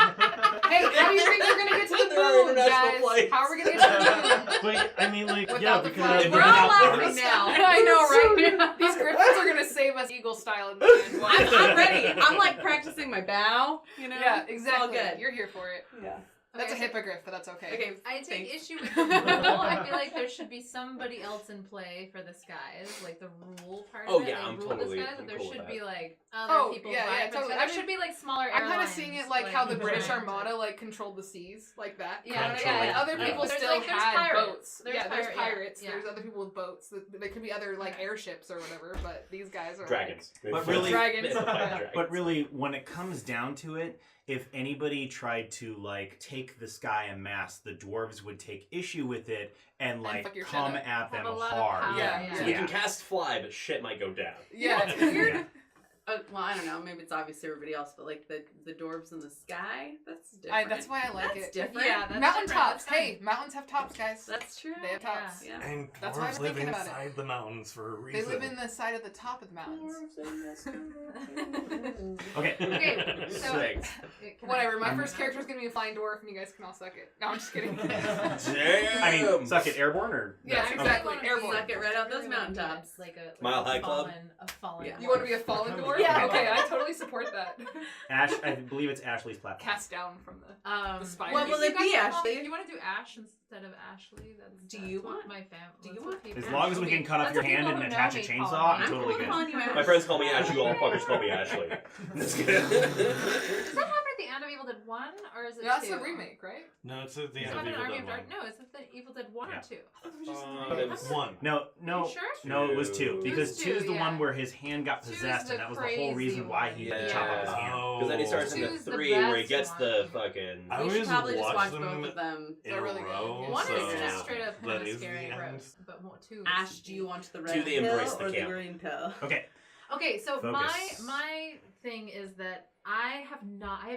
Hey, how do you think we're gonna get to the There are moon, international guys? flights. How are we gonna get to the moon? But I mean, Without the because flag. We're all laughing now. I know, right? These griffins are gonna save us eagle style in the end. I'm ready. I'm like practicing my bow. You know. Yeah, It's exactly. all good. You're here for it. Yeah. That's a Okay, hippogriff, but that's okay. Okay. I take Thanks. issue with the rule. I feel like there should be somebody else in play for the skies, like the rule part Oh, of it. yeah, like I'm rule totally- the skies, I'm but there cool with should that. be other Oh, people yeah, vying yeah, for the totally. skies. I There should mean, be smaller I'm kind of times, seeing it like how the British Armada like controlled the seas, like that. Yeah, You know what I mean? yeah, Like yeah. other people There's, still like, there's had pirates. boats. There's There's pirate- pirates. yeah. There's other people with boats. There could be other like Right. airships or whatever, but these guys are Dragons. But really- Dragons. But really, when it comes down to it, if anybody tried to like take the sky en masse, the dwarves would take issue with it and like fuck your shit come up. at them Have a lot of hard. power, Yeah. So we can cast fly, but shit might go down. Yeah, it's weird. Yeah. Well, I don't know. Maybe it's obvious to everybody else, but like the dwarves in the sky, that's different. That's why I like That's it. different. Yeah, that's Mountain different. tops. That's fine. Hey, mountains have tops, guys. That's true. They have tops. Yeah. And That's why I was dwarves live thinking about it. inside the mountains for a They reason. live in the side of the top of the mountains. Okay. Okay, so Sick. Whatever. My I'm- first character is gonna be a flying dwarf, and you guys can all suck it. No, I'm just kidding. Damn. I mean, suck it airborne or Yeah, no? exactly. I Airborne. Suck it right out those mountaintops. Like a Mile High Club? A fallen. Yeah. You want to be a fallen dwarf? Yeah. Okay, I totally support that. Ash, I believe it's Ashley's platform. Cast down from the. The spiders. What will it be, Ashley? You want to do Ash instead of Ashley? Do you want? my family? Do you want? As long as we can cut off your hand and attach a chainsaw, I'm totally good. calling you Ash. My friends call me Ash. You all fuckers call me Ashley. That's good. Does that happen at the end of Evil Dead 1 or is it No, that's 2? the remake, right? No, it's at the Does end it of happen in Evil Army Dead of 1. Dark? No, it's at the Evil Dead 1 Yeah. or 2. It was One. No, Are you sure? no, it was 2 because It was 2 is the 2, yeah. one where his hand got 2 is possessed, the and that was the whole crazy reason why one. he had to chop off his hand. Because then he starts in the Two's the 3 where he best gets one. the fucking. I We should always probably just watch watch them both of them. in They're a really good. row. One so is just straight up that kind of is scary, the end. gross, but 2 is Ash, do you want the red To the pill embrace the or the camp. green pill? Okay, Okay, so Focus. my thing is that I have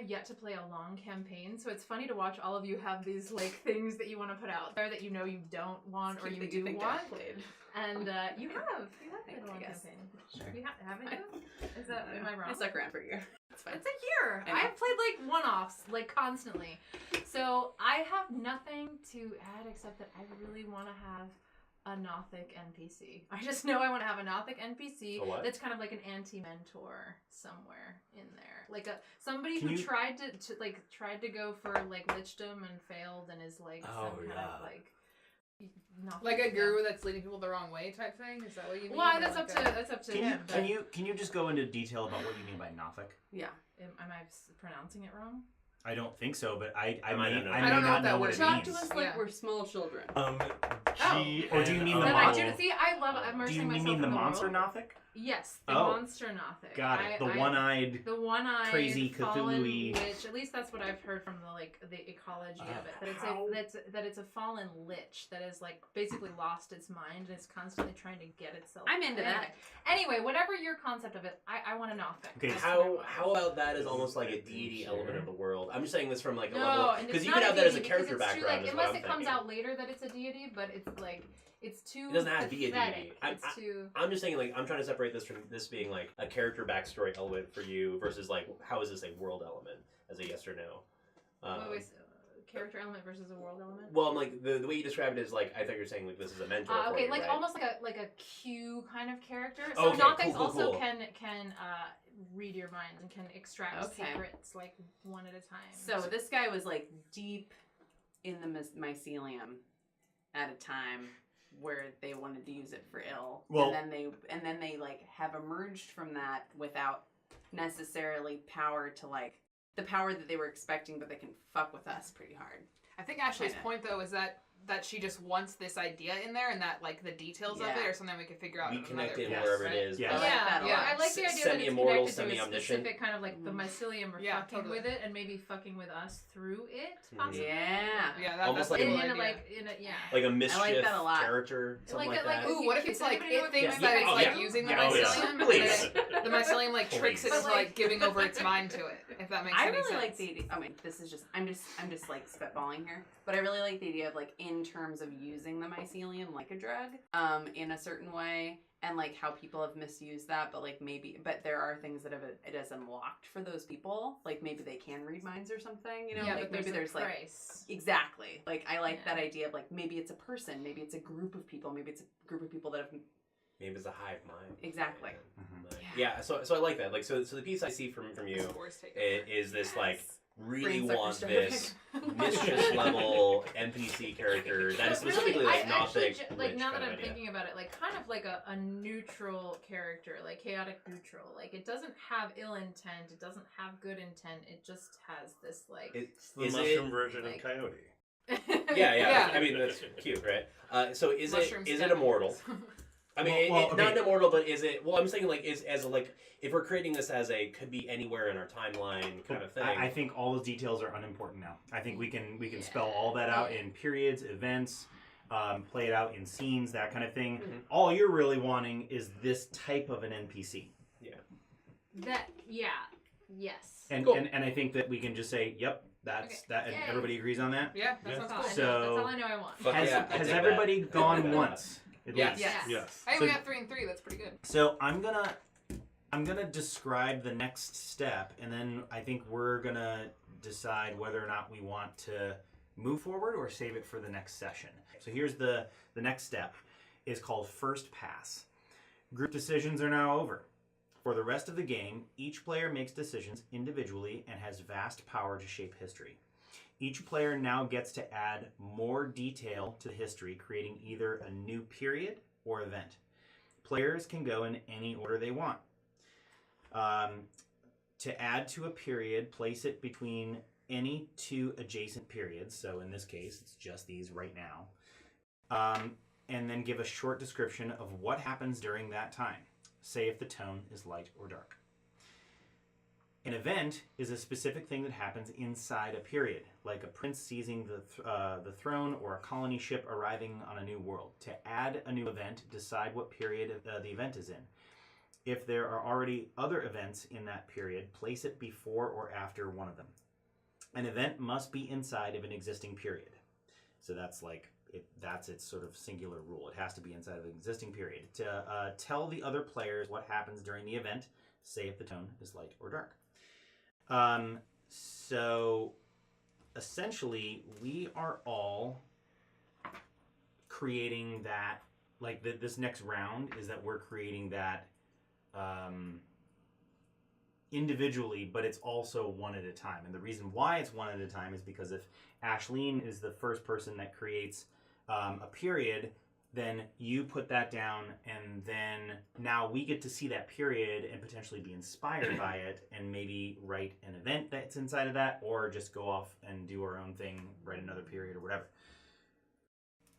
yet to play a long campaign, so it's funny to watch all of you have these like things that you want to put out there that you know you don't want or you do want, played. and you have played a long I guess. campaign. Sure. You haven't you? Is that am I wrong? I stuck around for a year. It's fine. It's a year. I know. I've played like one-offs, like constantly. So I have nothing to add except that I really want to have a Nothic NPC. I just know I want to have a Nothic NPC A what? that's kind of like an anti-mentor somewhere in there, like somebody Can who you- tried to go for like lichdom and failed and is like Oh, some kind yeah. of like Nothic Like a guy. guru that's leading people the wrong way type thing? Is that what you mean? Well, Or that's like up to can him. you just go into detail about what you mean by Nothic? Yeah. Am I pronouncing it wrong? I don't think so, but I I might not know. may I don't know not what that know what word it Talk means. to us like Yeah. we're small children. G Or do you mean the Then I monster? do see. I love immersing Do you myself mean the in monster world. Nothic? Yes, the Oh. monster Nothic. Got it. The I- one-eyed. The one-eyed, crazy fallen Cthulhu-y- witch. At least that's what I've heard from the ecology of it. That it's a fallen lich that has like basically lost its mind and is constantly trying to get itself. I'm into that. Anyway, whatever your concept of it, I want a Nothic. Okay, That's what I want. How about that as almost like a deity element of the world? I'm just saying this from like a No, level and because it's you not could have that as a deity character because it's too, background. like, is what unless I'm it comes thinking. out later that it's a deity, but it's like it's too. It doesn't have to be a pathetic. deity. It's too. I'm just saying, like, I'm trying to separate this from this being like a character backstory element for you versus like how is this a world element as a yes or no? Wait, character element versus a world element. Well, I'm like the way you described it is like I thought you were saying like this is a mentor. for Okay, you, like right? almost like a Q kind of character. So Okay, Nothics cool, also cool. can read your mind and can extract Okay. secrets like one at a time. So this guy was like deep in the mycelium at a time where they wanted to use it for ill. Well- and then they like have emerged from that without necessarily power to like the power that they were expecting, but they can fuck with us pretty hard. I think Ashley's Kinda. point though is that she just wants this idea in there and that like the details of Yeah. it or something we can figure out. Be in another connected place, wherever right? it is. Yeah. I like that a yeah, lot. I like the idea that it's Semi-immortal, connected to a semi-omniscient. specific kind of like the mycelium or Yeah, fucking totally. with it and maybe fucking with us through it, Mhm. possibly. Yeah. Yeah, that, Almost that's like a In, cool in a, idea. like in a yeah. Like a mischief that a lot. character, something like, Like that. a- Ooh, what if Can it's like anybody know it what thinks the that it's mycelium- like yeah. using the Yeah, oh, yeah. mycelium? Please. and The mycelium like tricks it Please. into like giving over its mind to it. If that makes I any really sense. like the idea. I mean, this is just I'm just like spitballing here, but I really like the idea of like in terms of using the mycelium like a drug, in a certain way, and like how people have misused that, but like but there are things that it has unlocked for those people. Like maybe they can read minds or something, you know? yeah, like but maybe there's a like price. exactly. Like I like Yeah. that idea of like maybe it's a person, maybe it's a group of people, maybe it's a group of people that have Maybe it's a hive mind. exactly. Mhm. Like, yeah, so I like that. Like so the piece I see from you Scores taken. is this like really Brain sucker want stuff. this mistress level NPC character that is specifically really, like I actually Nothic like witch now that kind of I'm idea. thinking about it, like kind of like a neutral character, like chaotic neutral. Like it doesn't have ill intent, it doesn't have good intent. It just has this like. It's the Is mushroom it, version like- of Coyote. Yeah. Yeah. I mean, that's cute, right? So is Mushrooms it definitely. immortal? I mean, Well, not okay. immortal, but is it? Well, I'm saying like if we're creating this as a could be anywhere in our timeline kind of thing. I think all those details are unimportant now. I think we can spell all that out in periods, events, play it out in scenes, that kind of thing. Mhm. All you're really wanting is this type of an NPC. Yes. And, Cool. and I think that we can just say, yep, that's Okay. that. And Yay. everybody agrees on that. Yeah, that Yeah. sounds That's all, cool. So- that's all I know I want. Fuck Has, yeah, I has dig everybody that. gone I like that. once? At Yes. least? Yes. Yes. Hey, So- we got 3 and 3. That's pretty good. So I'm gonna describe the next step, and then I think we're gonna decide whether or not we want to move forward or save it for the next session. So here's the next step is called first pass. Group decisions are now over. For the rest of the game, each player makes decisions individually and has vast power to shape history. Each player now gets to add more detail to history, creating either a new period or event. Players can go in any order they want. To add to a period, place it between any 2 adjacent periods. So in this case, it's just these right now. And then give a short description of what happens during that time. Say if the tone is light or dark. An event is a specific thing that happens inside a period, like a prince seizing the throne or a colony ship arriving on a new world. To add a new event, decide what period the event is in. If there are already other events in that period, place it before or after one of them. An event must be inside of an existing period. So that's like that's its sort of singular rule. It has to be inside of an existing period. To tell the other players what happens during the event, say if the tone is light or dark. So essentially, we are all creating that, like this next round is that we're creating that individually, but it's also one at a time. And the reason why it's one at a time is because if Ashleen is the first person that creates a period, then you put that down, and then now we get to see that period and potentially be inspired by it and maybe write an event that's inside of that, or just go off and do our own thing, write another period or whatever.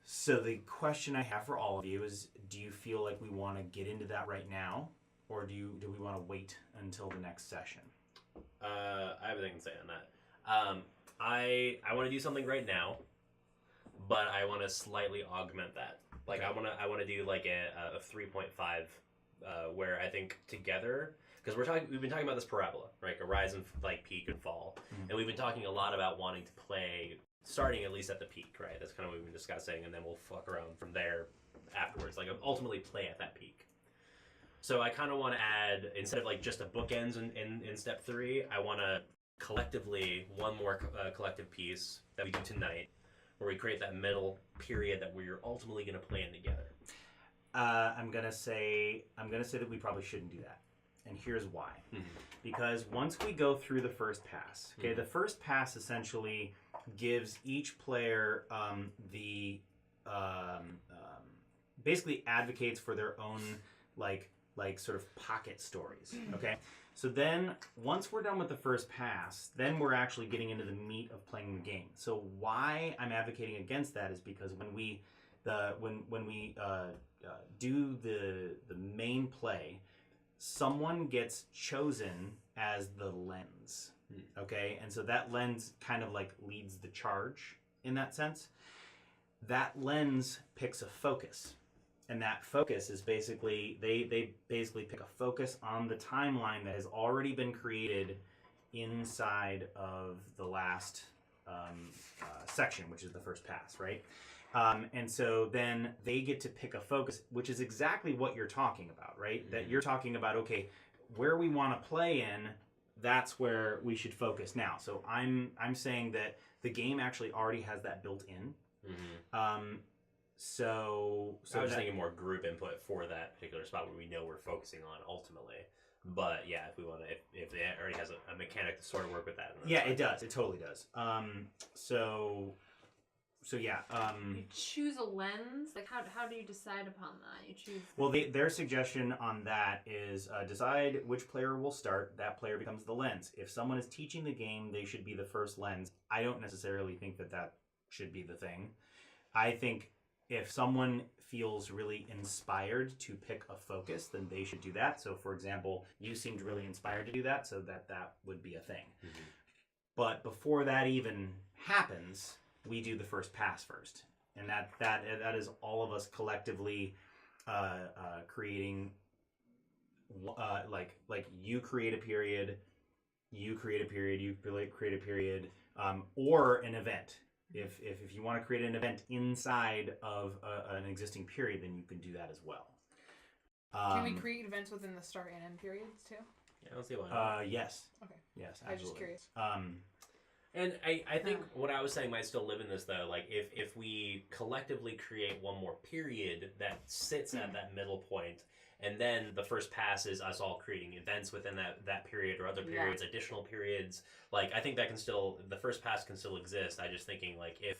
So the question I have for all of you is, do you feel like we want to get into that right now, or do we want to wait until the next session? I have a thing to say on that. I want to do something right now, but I want to slightly augment that. Like I want to do like a 3.5 where I think together, because we've been talking about this parabola, right? A rise and like peak and fall, and we've been talking a lot about wanting to play starting at least at the peak, right? That's kind of what we've been discussing, and then we'll fuck around from there afterwards. Like ultimately play at that peak. So I kind of want to add, instead of like just a bookends in step 3, I want to collectively one more collective piece that we do tonight, where we create that middle period that we're ultimately going to play in together. I'm gonna say that we probably shouldn't do that, and here's why. Because once we go through the first pass, okay, the first pass essentially gives each player basically advocates for their own like sort of pocket stories. Okay, so then once we're done with the first pass, then we're actually getting into the meat of playing the game. So why I'm advocating against that is because when we do the main play, someone gets chosen as the lens. Okay, and so that lens kind of like leads the charge in that sense. That lens picks a focus. And that focus is basically, they basically pick a focus on the timeline that has already been created inside of the last section, which is the first pass, right? And so then they get to pick a focus, which is exactly what you're talking about, right? That you're talking about, okay, where we want to play in, that's where we should focus now. So I'm saying that the game actually already has that built in. So I was thinking more group input for that particular spot where we know we're focusing on ultimately. But yeah, if we want to, if it already has a mechanic to sort of work with that. then that's Yeah, fine. it does. It totally does. So yeah. You choose a lens. Like how do you decide upon that? You choose. Well, their suggestion on that is decide which player will start. That player becomes the lens. If someone is teaching the game, they should be the first lens. I don't necessarily think that should be the thing. I think if someone feels really inspired to pick a focus, then they should do that. So, for example, you seemed really inspired to do that, so that would be a thing. Mhm. But before that even happens, we do the first pass first, and that is all of us collectively creating. Like you create a period, you create a period, you create a period, or an event. If you want to create an event inside of an existing period, then you can do that as well. Can we create events within the start and end periods too? Yeah, I don't see why not. Yes. Okay. Yes, I was just absolutely. curious. And I think what I was saying might still live in this though. Like if we collectively create one more period that sits at that middle point, and then the first pass is us all creating events within that period or other periods, additional periods. Like I think that can still, the first pass can still exist. I just thinking like if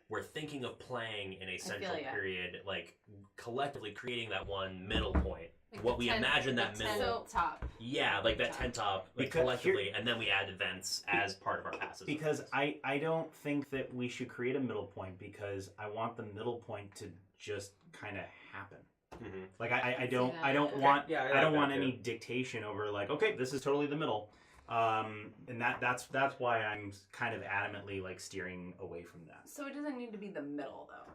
we're thinking of playing in a central period, like collectively creating that one middle point. Like What we imagine that middle top. Yeah, like that tent top, like Because collectively, and then we add events as part of our passes. Because I don't think that we should create a middle point, because I want the middle point to just kind of happen. Mm-hmm. Like I don't Okay. want Yeah, I don't like want that, any too. dictation over like, okay, this is totally the middle. And that's why I'm kind of adamantly like steering away from that. So it doesn't need to be the middle though.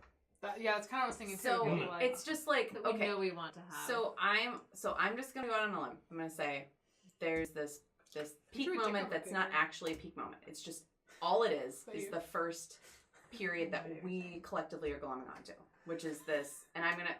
Yeah, that's kind of what I was thinking too. So maybe, like, it's just like That we okay. know we want to have. So I'm just gonna go out on a limb. I'm gonna say there's this peak True, moment tickle that's my not finger. actually a peak moment. It's just all it is Thank you. the first period that we collectively are glomming onto, which is this. And I'm gonna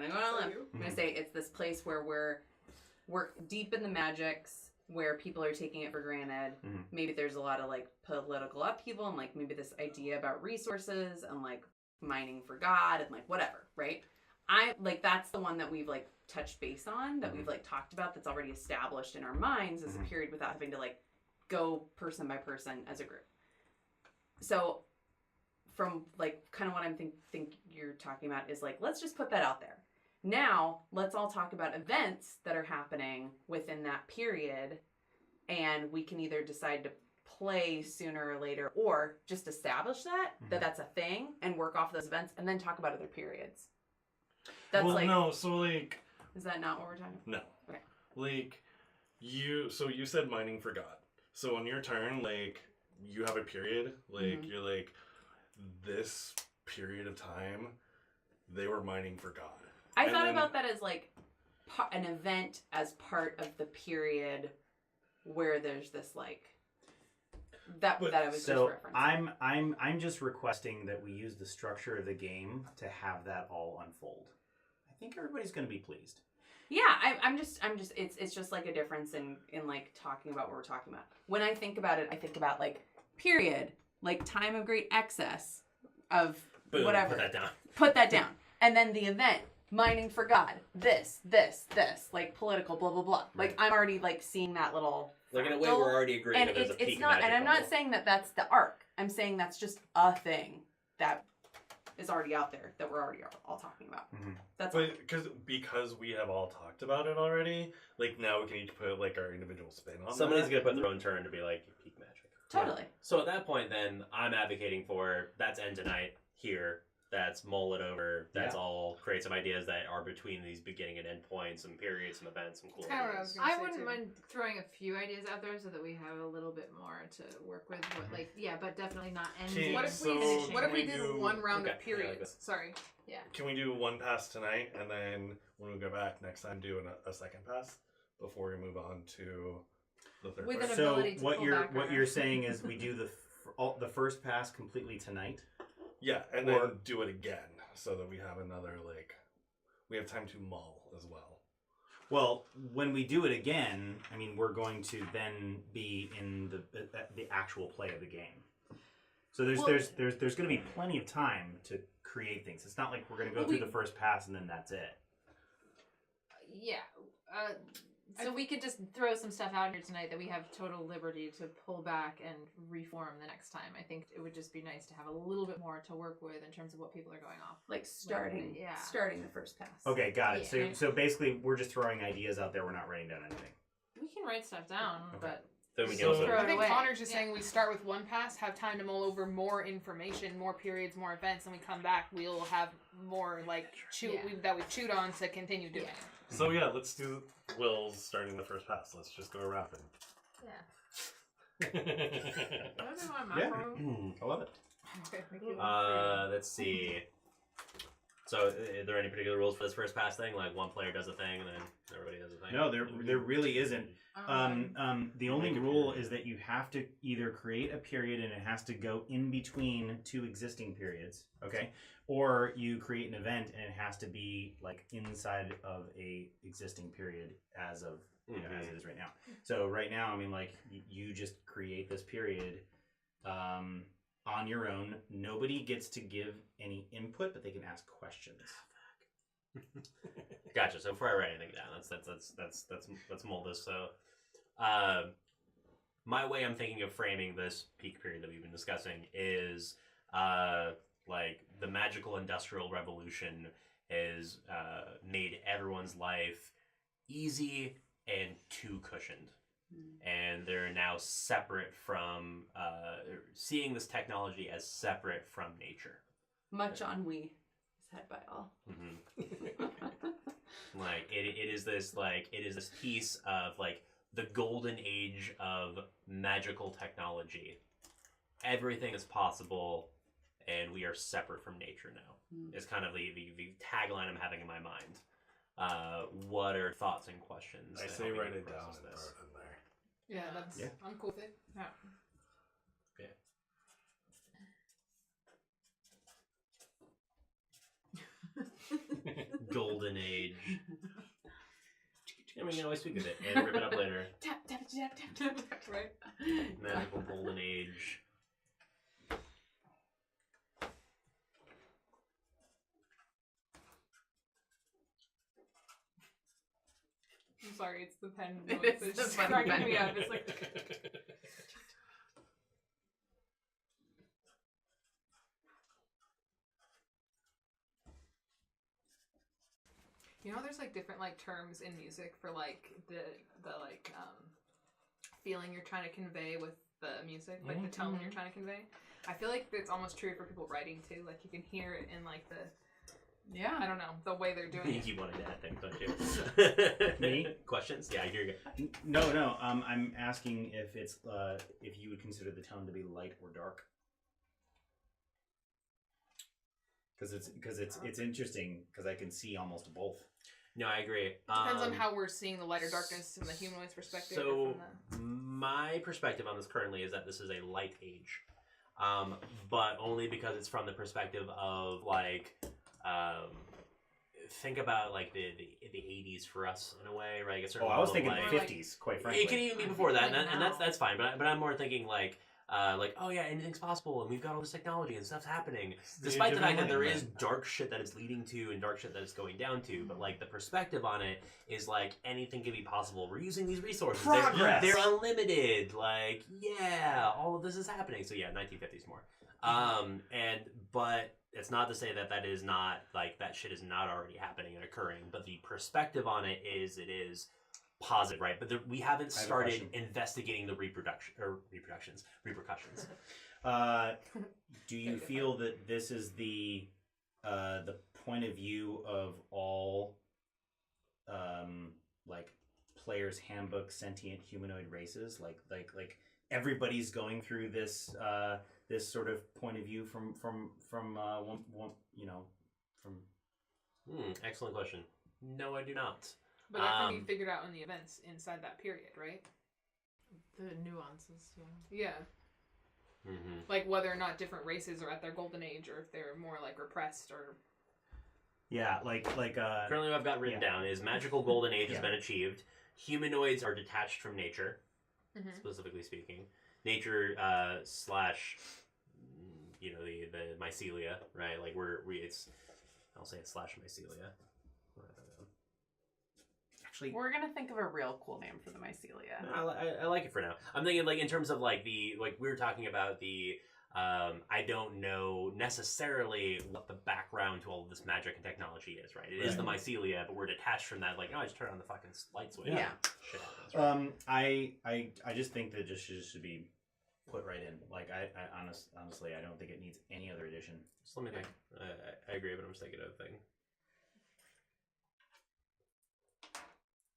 go on a limb. I'm gonna say it's this place where we're deep in the magics, where people are taking it for granted. Mhm. Maybe there's a lot of like political upheaval and like maybe this idea about resources and like mining for God and like whatever, right? I like that's the one that we've like touched base on, that we've like talked about, that's already established in our minds as a period without having to like go person by person as a group. So from like kind of what I'm think you're talking about is like, let's just put that out there. Now let's all talk about events that are happening within that period, and we can either decide to play sooner or later, or just establish that that's a thing and work off those events and then talk about other periods. That's well, like, no, so like, is that not what we're talking about? no. Okay. Like, you said mining for God. So on your turn, like, you have a period, like, you're like, this period of time, they were mining for God. I And thought then- about that as like an event as part of the period where there's this like that I was So just referencing. I'm just requesting that we use the structure of the game to have that all unfold. I think everybody's going to be pleased. Yeah, I'm just it's just like a difference in like talking about what we're talking about. When I think about it, I think about like period, like time of great excess of Boom, whatever. put that down. And then the event, mining for God, this, like political, blah blah blah. Like I'm already like seeing that little. Like in a way, fractal. we're already agreeing And that there's a peak it's not, magic and I'm not level. saying that that's the arc. I'm saying that's just a thing that is already out there that we're already all talking about. That's all. But because we have all talked about it already, like now we can each put like our individual spin on Somebody's that. gonna put their own turn to be like peak magic. Totally. So at that point, then I'm advocating for that's end tonight here. That's mull it over. That's all. Create some ideas that are between these beginning and end points, some periods, some events, some cool That's kinda what I ideas. was gonna I say, wouldn't too. mind throwing a few ideas out there so that we have a little bit more to work with. What, like, yeah, but definitely not ending. What if we So what if we can we did do- one round okay, of yeah, I like periods? that. Sorry. Yeah. Can we do one pass tonight, and then when we go back next time, do a second pass before we move on to the third With part? an So ability to what pull you're back what on you're it. saying is we do the first pass completely tonight. Yeah, and Or- then do it again so that we have another we have time to mull as well. Well, when we do it again, I mean, we're going to then be in the actual play of the game. So there's going to be plenty of time to create things. It's not like we're going to go through the first pass and then that's it. Yeah. So we could just throw some stuff out here tonight that we have total liberty to pull back and reform the next time. I think it would just be nice to have a little bit more to work with in terms of what people are going off. Like starting the first pass. Okay, got it. Yeah. So basically, we're just throwing ideas out there. We're not writing down anything. We can write stuff down, Okay. but Then we can So- also. Throw I it think away. Connor's just Yeah. saying we start with one pass, have time to mull over more information, more periods, more events, and we come back, we'll have more like that we've chewed on to continue doing. Yeah. So yeah, let's do Will's starting the first pass. Let's just go around yeah. it. I don't know why Yeah. macro. I love it. Okay, thank you. Let's see. So, are there any particular rules for this first pass thing? Like one player does a thing, and then everybody does a thing. No, there really isn't. The only Make a rule period. is that you have to either create a period and it has to go in between two existing periods, okay? Or you create an event and it has to be like inside of a existing period as of as it is right now. So right now, I mean, like you just create this period on your own. Nobody gets to give any input, but they can ask questions. Gotcha. So before I write anything down, let's mold this. So, my way I'm thinking of framing this peak period that we've been discussing is like the magical industrial revolution has made everyone's life easy and too cushioned. And they're now separate from seeing this technology as separate from nature. Much ennui is had by all. Like it is this piece of like the golden age of magical technology. Everything is possible, and we are separate from nature now. Is kind of the tagline I'm having in my mind. What are thoughts and questions? I to say help you write it down process and this? throw it in there. Yeah, that's. Yeah. I'm cool with it. Yeah. Golden age. Yeah, we can always speak of it and rip it up later. Tap, tap, tap, tap, tap. Right? Magical golden age. I'm sorry, it's the pen It noise is that's the just pen cracking noise. me up. It's like. You know, there's like different like terms in music for like the feeling you're trying to convey with the music, like the tone you're trying to convey. I feel like it's almost true for people writing too. Like you can hear it in like the I don't know, the way they're doing You it. keep wanting to add things, don't you? Me? Questions? Yeah, I hear you. No. I'm asking if it's if you would consider the tone to be light or dark. Because it's interesting because I can see almost both. No, I agree. Depends on how we're seeing the lighter darkness from the humanoid's perspective. So, or from my perspective on this currently is that this is a light age, but only because it's from the perspective of like, think about like the 80s for us in a way, right? Oh, I was thinking like, the 50s, quite frankly. It could even be before that, Like and now. that's fine. But I'm more thinking like oh yeah, anything's possible, and we've got all this technology and stuff's happening. Despite the fact that there is dark shit that it's leading to and dark shit that it's going down to, but like the perspective on it is like anything can be possible. We're using these resources. Progress. They're unlimited. Like yeah, all of this is happening. So yeah, 1950s more. But it's not to say that that is not like that shit is not already happening and occurring. But the perspective on it is positive, right? But we haven't I have a started question. investigating the repercussions. Do you feel that this is the point of view of all like players' handbook sentient humanoid races? Like everybody's going through this this sort of point of view from one from. Excellent question. No, I do not. But that can be figured out in the events inside that period, right? The nuances, yeah. Yeah. Like whether or not different races are at their golden age, or if they're more like repressed, or Yeah, like Currently, what I've got written yeah. down is magical golden age has Yeah. been achieved. Humanoids are detached from nature, specifically speaking. Nature slash, the mycelia, right? Like I'll say it's slash mycelia. actually. We're gonna think of a real cool name for the mycelia. I like it for now. I'm thinking like in terms of like we were talking about the I don't know necessarily what the background to all of this magic and technology is, right? It is the mycelia, but we're detached from that. Like, oh, I just turn on the fucking light switch. Yeah. Shit happens, right? I just think that it just should be put right in. Like, I honestly, I don't think it needs any other addition. Just let me think. I agree, but I'm just thinking of a thing.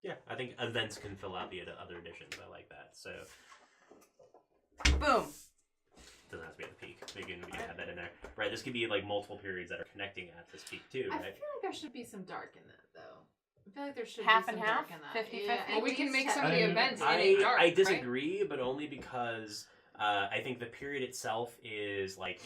Yeah, I think events can fill out the other additions. I like that. So, Boom. doesn't have to be at the peak. We can have that in there. Right, this could be like multiple periods that are connecting at this peak too, I right? feel like there should be some dark in that, though. I feel like there should Half be and some half? dark in that. 50-50? Yeah, Well, we can make some of the I- events in a dark. I disagree, but only because I think the period itself is like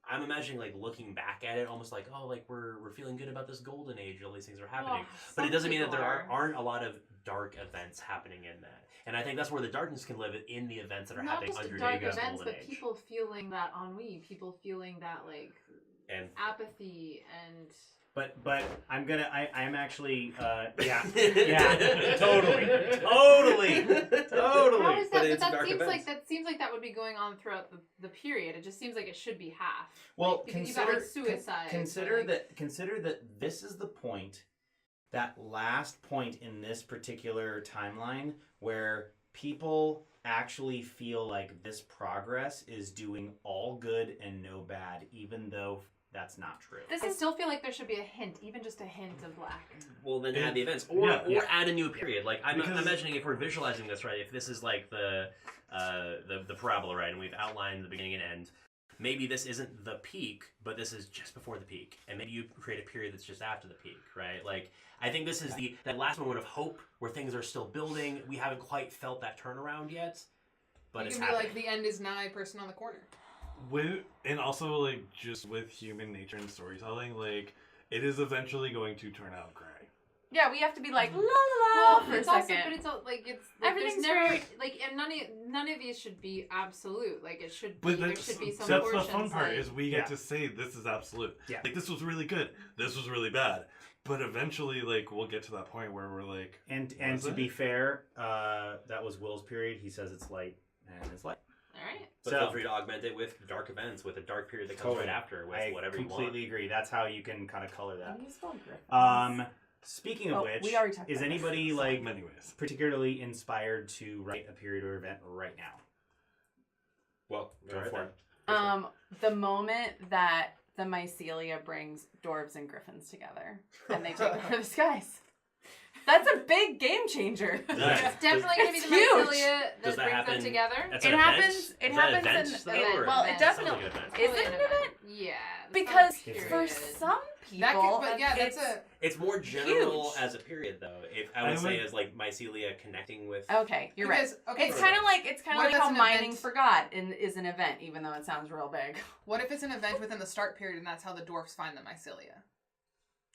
I'm imagining like looking back at it, almost like, oh, like we're feeling good about this golden age. All these things are happening, but it doesn't mean that there aren't a lot of dark events happening in that. And I think that's where the darkness can live in the events that are Not happening just under dark Diego's events, golden but age. people feeling that ennui, people feeling that like And apathy and. But I'm actually yeah yeah, totally. How is that? But But it's that dark seems events. that seems like that would be going on throughout the period. It just seems like it should be half. Well, Because you got, like, suicide, Consider like- consider that this is the point, that last point in this particular timeline where people actually feel like this progress is doing all good and no bad, even though that's not true. I still feel like there should be a hint, even just a hint of black. Well, then Yeah. add the events, or Yeah. add a new period. Like I'm Because- imagining if we're visualizing this right, if this is like the parabola, right, and we've outlined the beginning and end. Maybe this isn't the peak, but this is just before the peak, and maybe you create a period that's just after the peak, right? Like I think this is that last moment of hope where things are still building. We haven't quite felt that turnaround yet, but You it's can be happening. like the end is nigh, person on the corner. And also like just with human nature and storytelling, like it is eventually going to turn out gray. Yeah, we have to be like la la la Well, for a it's also, second. but it's all, like it's like, Everything's there's never very- like, and none of these should be absolute. Like it should be, But there that's, should be some that's the portions. fun part like, is we get to say this is absolute. Yeah. Like this was really good. This was really bad. But eventually, like we'll get to that point where we're like, And Was to it? be fair, that was Will's period. He says it's light, and it's light. all right. But So- feel free to augment it with dark events, with a dark period that comes Totally. right after, with I whatever you want. completely agree. That's how you can kind of color that. How do you spell griffins? Speaking of Oh, which, we already talked is about anybody in like many ways. particularly inspired to write a period or event right now? Well, Go right for it. then. The moment that the mycelia brings dwarves and griffins together and they take over the skies. That's a big game changer. Yeah. It's definitely going to be It's the huge. mycelia Does that that brings happen? them together. That's It an happens- Event? it Is that happens event, in- though, yeah, or- well, it Event. definitely Sounds like an event. is Totally it an an event? Yeah. that's Because not a for period. some people, That could, but yeah, that's it's- a. It's more general Huge. as a period, though. If I would I say would- as like mycelia connecting with. Okay, you're right. Because, okay, It's so kind of like What if how that's an mining event? for God is an event, even though it sounds real big. what if it's an event within the start period, and that's how the dwarfs find the mycelia?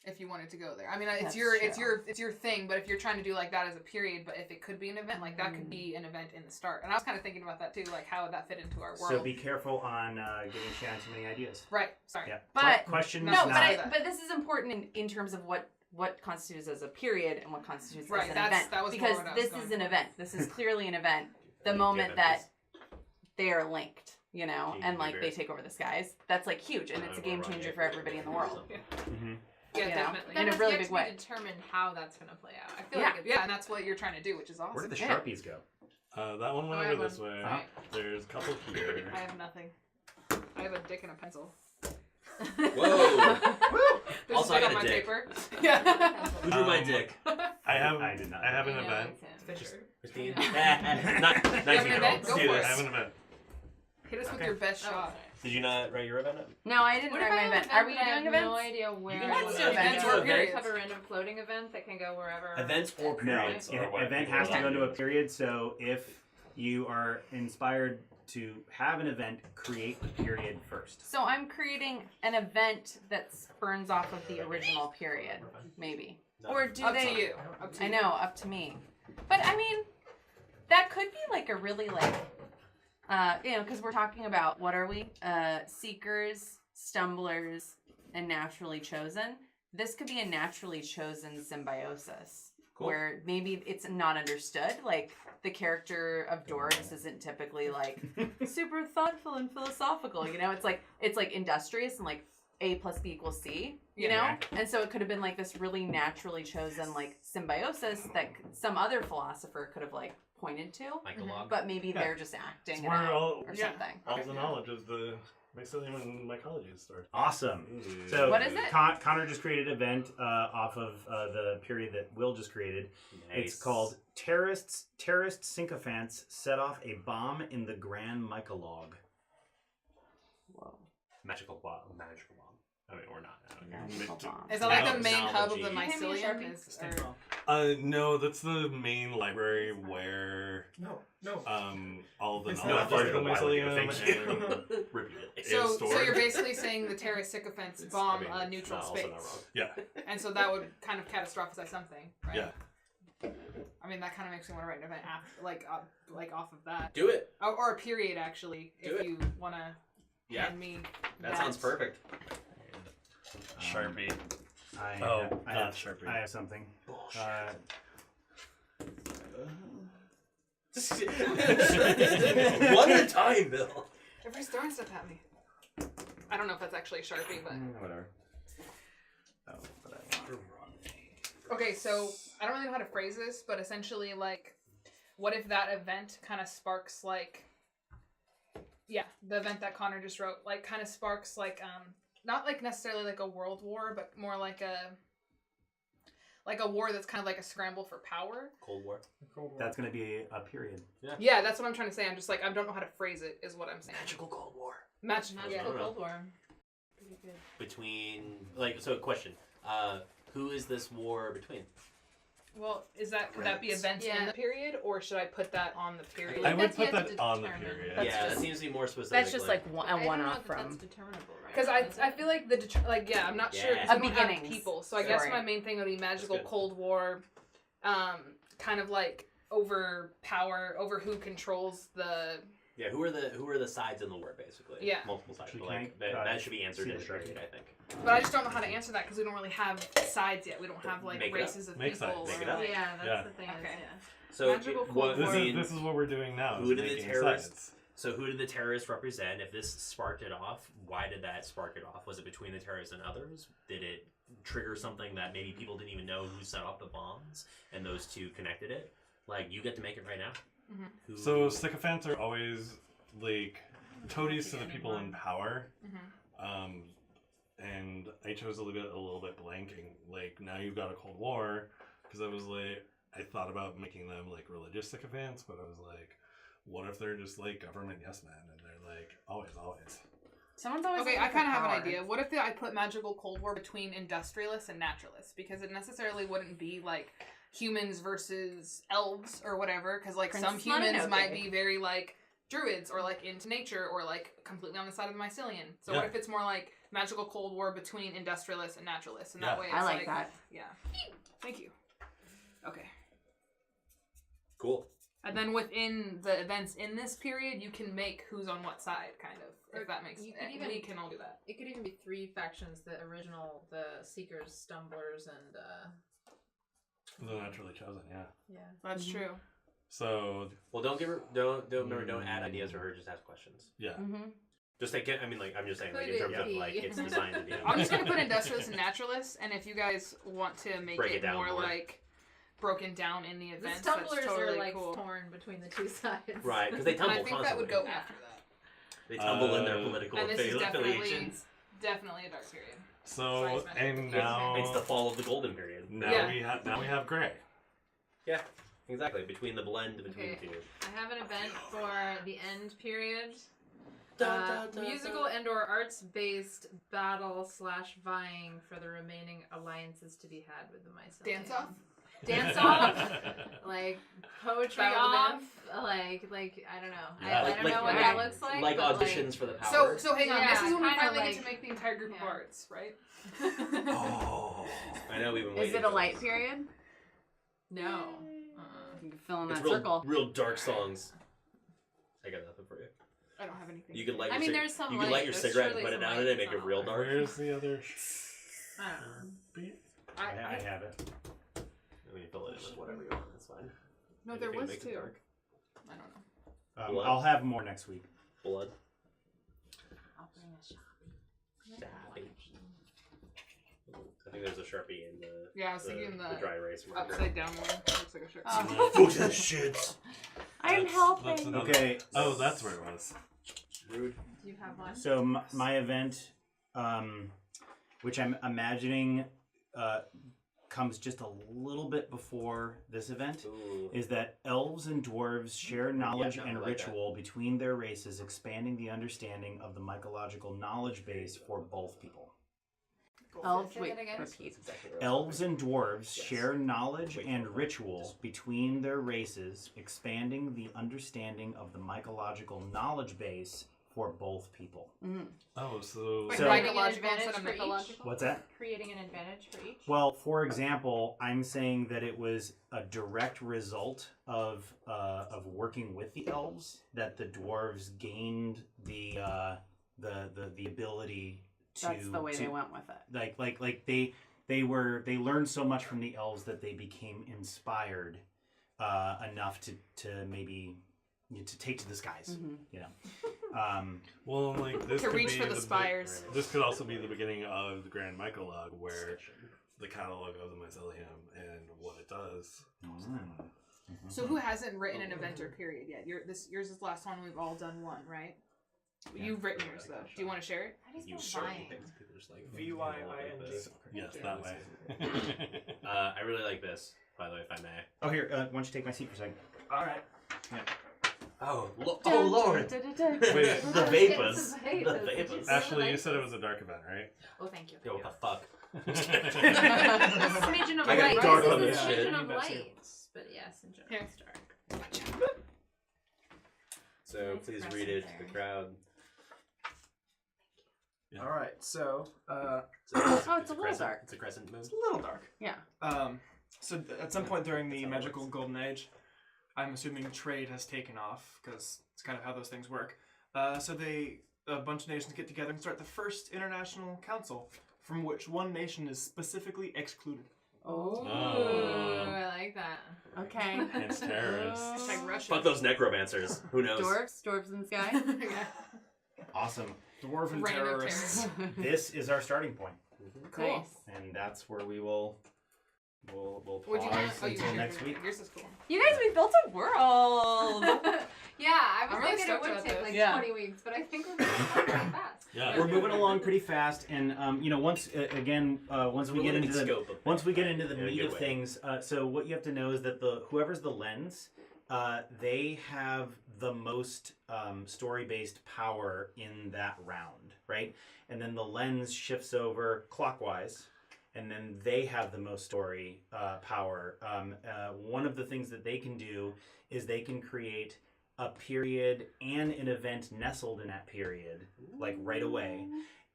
If you wanted to go there, I mean, That's it's true. your thing. But if you're trying to do like that as a period, but if it could be an event, like that could be an event in the start. And I was kind of thinking about that too, like how would that fit into our world? So be careful on giving Shannon too many ideas. Right. Sorry. Yeah. But- Questions No, No, not. but this is important in terms of what constitutes as a period and what constitutes Right, as an that's- event. that was more because what I was this going is an for. event. This is clearly an event. The Yeah, moment that that they are linked, you know, Yeah, and like very- they take over the skies. That's like huge, and it's a game changer for everybody in the world. Mhm. Yeah, You know? definitely. In a That has really yet big to way. be determined how that's going to play out. I feel Yeah. like it's, Yeah, and that's what you're trying to do, which is awesome. Where did the Yeah. Sharpies go? That one went Oh, I over have this one. way. Alright. There's a couple here. I have nothing. I have a dick and a pencil. Whoa! There's Also, a I dick got on a my dick. paper. Yeah. Who drew my Um, dick? I did not. I have an you know, event. it's him. Fisher. Christine? Yeah. Not 19-year-old. event? Go Let's do for I this. have an event. Hit us with Okay. your best Oh, shot. sorry. Did you not write your event up? No, I didn't What if write I my have an event. Are we that I doing have events? no idea where. can Let's do like, events. or Periods. have a random floating event that can go wherever. Events or No, periods? an or what event people has to are go into a doing. period. So if you are inspired to have an event, create the period first. So I'm creating an event that spurns off of the original period, maybe. No. Or do Up they? to you. Up to I you. know, up to me. But I mean, that could be like a really like, you know, because we're talking about what are we? Seekers, stumblers, and naturally chosen. This could be a naturally chosen symbiosis. Cool. where maybe it's not understood. Like the character of Dora just isn't typically like super thoughtful and philosophical. You know, it's like industrious and like A plus B equals C. You know, and so it could have been like this really naturally chosen like symbiosis that some other philosopher could have like pointed to. Mycologue. But maybe they're just acting it where out all- or yeah. something. All the knowledge of the Mycelium and mycology starts. Awesome. So What is it? Connor just created an event off of the period that Will just created. Nice. It's called Terrorist Sycophants set off a bomb in the Grand Mycologue. Whoa. Magical bomb. I mean, or not. I don't know. Magical bomb. Is that like the main hub of the Technology. Mycelium? Is, or... No, that's the main library where No. all the It's knowledge not of the Mycelium Thank you. and Repeat it. is So stored. you're basically saying the Terra Sycophants bomb a neutral not also space, not wrong. Yeah. and so that would kind of catastrophize something, right? Yeah. I mean, that kind of makes me want to write an event after, like off of that, Do it. or a period actually, Do if it. you want to Yeah. hand me. That sounds perfect. Sharpie. I not have Sharpie. I have something. One at a time, Bill. Everybody's throwing stuff at me. I don't know if that's actually a Sharpie, but Whatever. Oh, but I want. okay. So I don't really know how to phrase this, but essentially, like, what if that event kind of sparks like, yeah, the event that Connor just wrote, like, kind of sparks like not like necessarily like a world war, but more like a war that's kind of like a scramble for power. Cold War. That's going to be a period. Yeah, that's what I'm trying to say. I'm just like, I don't know how to phrase it, is what I'm saying. Magical Cold War. Magical. Magical I don't know. Cold War. Pretty good. Between, like, so question. Who is this war between? Well, could that be events in Yeah. the period, or should I put that on the period? I would That's put yet that to on the determine. period. That's Yeah, that just- seems to be more specific. That's just like I a don't know one-off if from. that's determinable, right? Because Is it? I feel like I'm not sure. Yeah. 'cause A we don't have beginnings people, so I guess story. my main thing would be magical good. Cold War, kind of like over who controls the. Yeah, who are the sides in the war, basically? Yeah. Multiple sides. Actually, But, like, can I, that should be answered see in the the period, Sharpie? I think. But I just don't know how to answer that because we don't really have sides yet. We don't have like Make it up. races of Make people. sides. Make or, it up. like- Yeah, that's Yeah. the thing. Okay. Is, yeah. So, Magical Cold what, War. I mean, This is what we're doing now. who is did the making terrorists- sides. so who did the terrorists represent? If this sparked it off, why did that spark it off? Was it between the terrorists and others? Did it trigger something that maybe people didn't even know who set off the bombs, and those two connected it? Like, you get to make it right now. Mhm. Who, So sycophants are always like toadies to the people in power. Mhm. And I chose a little bit blanking. Like now you've got a Cold War because I was like I thought about making them like religious sycophants, but I was like, what if they're just like government yes men and they're like always. Someone's always Okay, looking I kind of for have an power. idea. What if I put magical Cold War between industrialists and naturalists? Because it necessarily wouldn't be like humans versus elves or whatever. Because like some Princess humans Mononoke. might be very like druids or like into nature or like completely on the side of the Mycelian. So what Yeah. if it's more like magical Cold War between industrialists and naturalists? And Yeah. that way it's I like that. Yeah. Thank you. Okay. Cool. And then within the events in this period, you can make who's on what side, kind of. If that makes You sense. could even- We can all do that. It could even be three factions: the original, the Seekers, Stumblers, and The naturally chosen, yeah. yeah. That's Mhm. true. So Well, don't add ideas for her. Just ask questions. yeah. Mm-hmm. Just like I'm just saying, like, Could in terms it of be? like it's designed to be. I'm just gonna put industrialists and naturalists, and if you guys want to make Break it it down more more. like broken down in the The events, Stumblers that's totally are like cool. torn between the two sides. Right, because they And tumble I think constantly. that would go Yeah. after that. They tumble in their Uh, political And this is affiliations. definitely a dark period. So Sorry, and Spencer. now It's the fall of the golden period. now we have gray. Yeah, exactly. Between the blend between the Okay. two. I have an event for the end period. Dun, dun, Musical dun. and/or arts-based battle/vying for the remaining alliances to be had with the Mycelium. Dance off? Dance off, like poetry Battle of the off, like I don't know. Yeah, I don't know what that looks like. Like but, auditions for the power. So hang on. Yeah, this is when we kinda finally like- get to make the entire group of yeah. arts, right? Oh. I know we've been Is waiting. it a for light this. period? No. You can fill in It's that real, circle. real dark songs. I got nothing for you. I don't have anything. You could light. I Your mean, cig- there's some You could light light. your There's cigarette and surely put it some down light. in it, make It's it not real light. dark. Where's the other? I don't know. I have it. Let me fill with whatever you want. That's fine. No, there Anything was makes it two. dark. I don't know. Blood? I'll have more next week. Blood. I'll bring a Sharpie. Sharpie. I think there's a Sharpie in the Yeah, I was thinking the dry erase marker. upside down one. Looks like a shirt. Oh. Fuck that shit. I'm That's helping. another- Okay. Oh, that's where it was. Rude. Do you have one? So my event, which I'm imagining comes just a little bit before this event, Ooh. is that elves and dwarves share knowledge I and like that. ritual between their races, expanding the understanding of the mycological knowledge base for both people. Elves, Say wait, that again? repeat. Elves and dwarves share knowledge and ritual between their races, expanding the understanding of the mycological knowledge base for both people. Oh, so. Wait, So- mycological Creating an instead of advantage for each? mythological? What's that? Creating an advantage for each? Well, for example, I'm saying that it was a direct result of working with the elves that the dwarves gained the ability to. That's the way to, they went with it. like they learned so much from the elves that they became inspired enough to maybe to take to the skies. You know. Well, like this To could reach be for the spires. This could also be the beginning of the Grand Mycologue, where the catalog of the Mycelium and what it does. So who hasn't written an eventer period yet? Yours is the last one. We've all done one, right? You've written yours though. Do you want to share it? How do You you spell sure vying? people just like VYING. Yes, that way. I really like this, by the way, if I may. Oh, here. Why don't you take my seat for a second? All right. Oh, Lord. Wait, The vapors. It's The vapors. Ashley, you said it was a dark event, right? Oh, thank you. Yo, what the fuck? A smidgen of I got light. dark This on is this a shit. smidgen of That's it. light. But yes, in general, Here. it's dark. So Nice please crescent read it to there. the crowd. All right. So it's a little crescent. dark. It's a crescent moon. it's a little dark. Yeah. So at some point during the That's how it magical golden age, I'm assuming trade has taken off because it's kind of how those things work. So a bunch of nations get together and start the first international council, from which one nation is specifically excluded. Oh. Ooh, I like that. Okay. It's terrorists. Hashtag Russia. Fuck those necromancers. Who knows? Dwarves in the sky. Yeah. Awesome. Dwarven Reign of terrorists. This is our starting point, Cool. Nice. and that's where we'll What'd you pause have? Oh, you until shared next it. week. Yours is cool. You guys, we built a world. Yeah, I was I'm really thinking it stoked would about take this. like Yeah. 20 weeks, but I think we're moving along pretty fast. Yeah. We're moving along pretty fast, and once we get into the scope of once we get into the in a meat good of way. things, so what you have to know is that whoever's the lens, they have the most story-based power in that round, right? And then the lens shifts over clockwise, and then they have the most story power. One of the things that they can do is they can create a period and an event nestled in that period, like right away.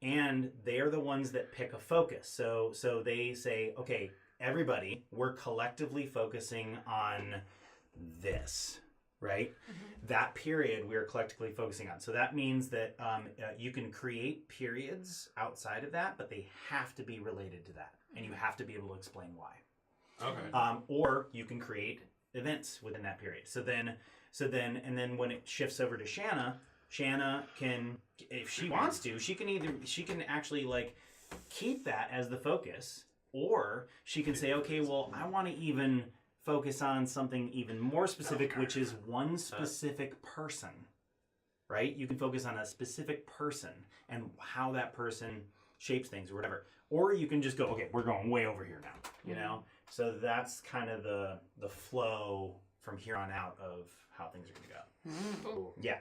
And they are the ones that pick a focus. So they say, okay, everybody, we're collectively focusing on this, right? That period we are collectively focusing on. So that means that you can create periods outside of that, but they have to be related to that. And you have to be able to explain why. Okay. Or you can create events within that period. So then when it shifts over to Shanna can, if she wants to, she can actually like keep that as the focus, or she can say, okay, well, I want to even focus on something even more specific, which is one specific person, right? You can focus on a specific person and how that person shapes things or whatever. Or you can just go, okay, we're going way over here now, you know? So that's kind of the flow from here on out of how things are going to go. Cool. Yeah,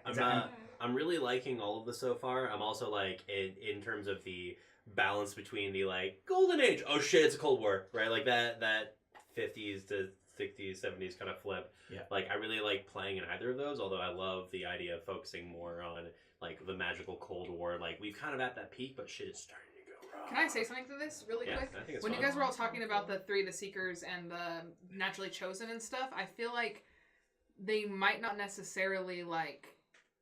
I'm really liking all of this so far. I'm also like in terms of the balance between the like golden age. Oh shit, it's a Cold War, right? Like that 50s to 60s, 70s kind of flip. Yeah. Like I really like playing in either of those. Although I love the idea of focusing more on like the magical Cold War. Like we've kind of at that peak, but shit is starting to go wrong. Can I say something to this really Yeah, quick? I think it's When fun. you guys were all talking about the three, the Seekers and the Naturally Chosen and stuff, I feel like they might not necessarily like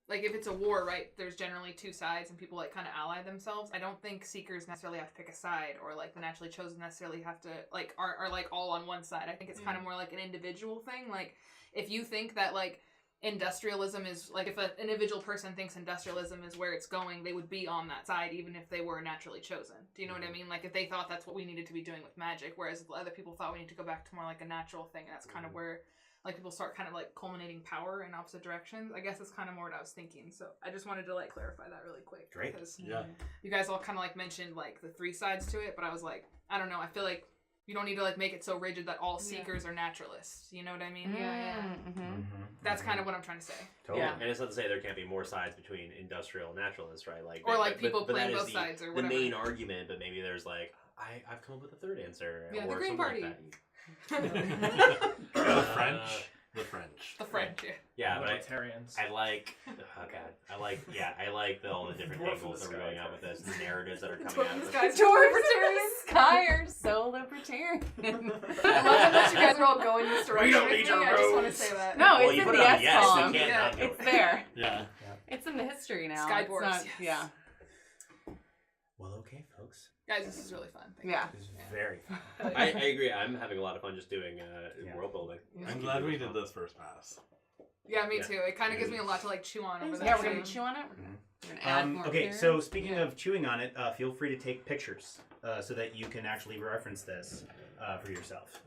like if it's a war, right, there's generally two sides and people like kind of ally themselves. I don't think Seekers necessarily have to pick a side, or like the naturally chosen necessarily have to like are like all on one side. I think it's kind of more like an individual thing. Like if you think that like industrialism is like, if an individual person thinks industrialism is where it's going, they would be on that side even if they were naturally chosen. Do you know what I mean? Like if they thought that's what we needed to be doing with magic, whereas other people thought we need to go back to more like a natural thing. And that's kind of where like people start kind of like culminating power in opposite directions. I guess that's kind of more what I was thinking. So I just wanted to like clarify that really quick. Great. Because Yeah. you guys all kind of like mentioned like the three sides to it, but I was like, I don't know. I feel like you don't need to like make it so rigid that all Seekers are naturalists. You know what I mean? Yeah. That's kind of what I'm trying to say. Totally. Yeah. And it's not to say there can't be more sides between industrial and naturalists, right? Like, Or like but- people but playing that is both sides or the whatever. main argument, but maybe there's like, I've come up with a third answer. Yeah, or the Green something Party. Like The French. The French. The French, yeah. yeah, but Libertarians. I like, oh god, I like all the different Dwarf in angles the that we're sky going out with this, the narratives that are Dwarf coming in out the of sky. this. Libertarian Sky are so libertarian. I love that you guys are all going this direction. don't with need me. your I just want to roads. say that. No, Well, it's you in put the it on S the yes, column. we can't Yeah. not go It's with it. there. Yeah. It's in the history now. Sky It's dwarfs, not- yes. Yeah. Well, okay, folks. Guys, this is really fun. Thank Yeah. This is very fun. I agree. I'm having a lot of fun just doing Yeah. world building. I'm glad we did this first pass. Yeah, me Yeah. too. It kind of gives me a lot to like chew on over that. Yeah, we're gonna too. chew on it. We're gonna add more. Okay, here. so speaking of chewing on it, feel free to take pictures so that you can actually reference this for yourself.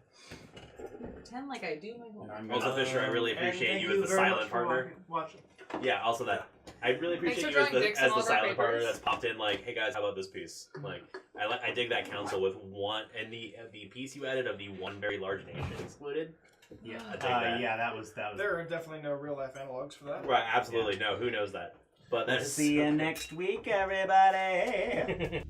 pretend like I do my homework. Also, Fisher, I really appreciate you as the silent partner. Watching. Yeah, also that. I really Thanks appreciate for you as drawing the, dicks in as all the of our silent partner papers. that's popped in like, hey guys, how about this piece? Like, I dig that council with one, and the piece you added of the one very large nation excluded. Yeah, I dig that. yeah, that was. There are definitely no real life analogs for that. Right, absolutely. No, who knows that? But We'll that's see you next week, everybody.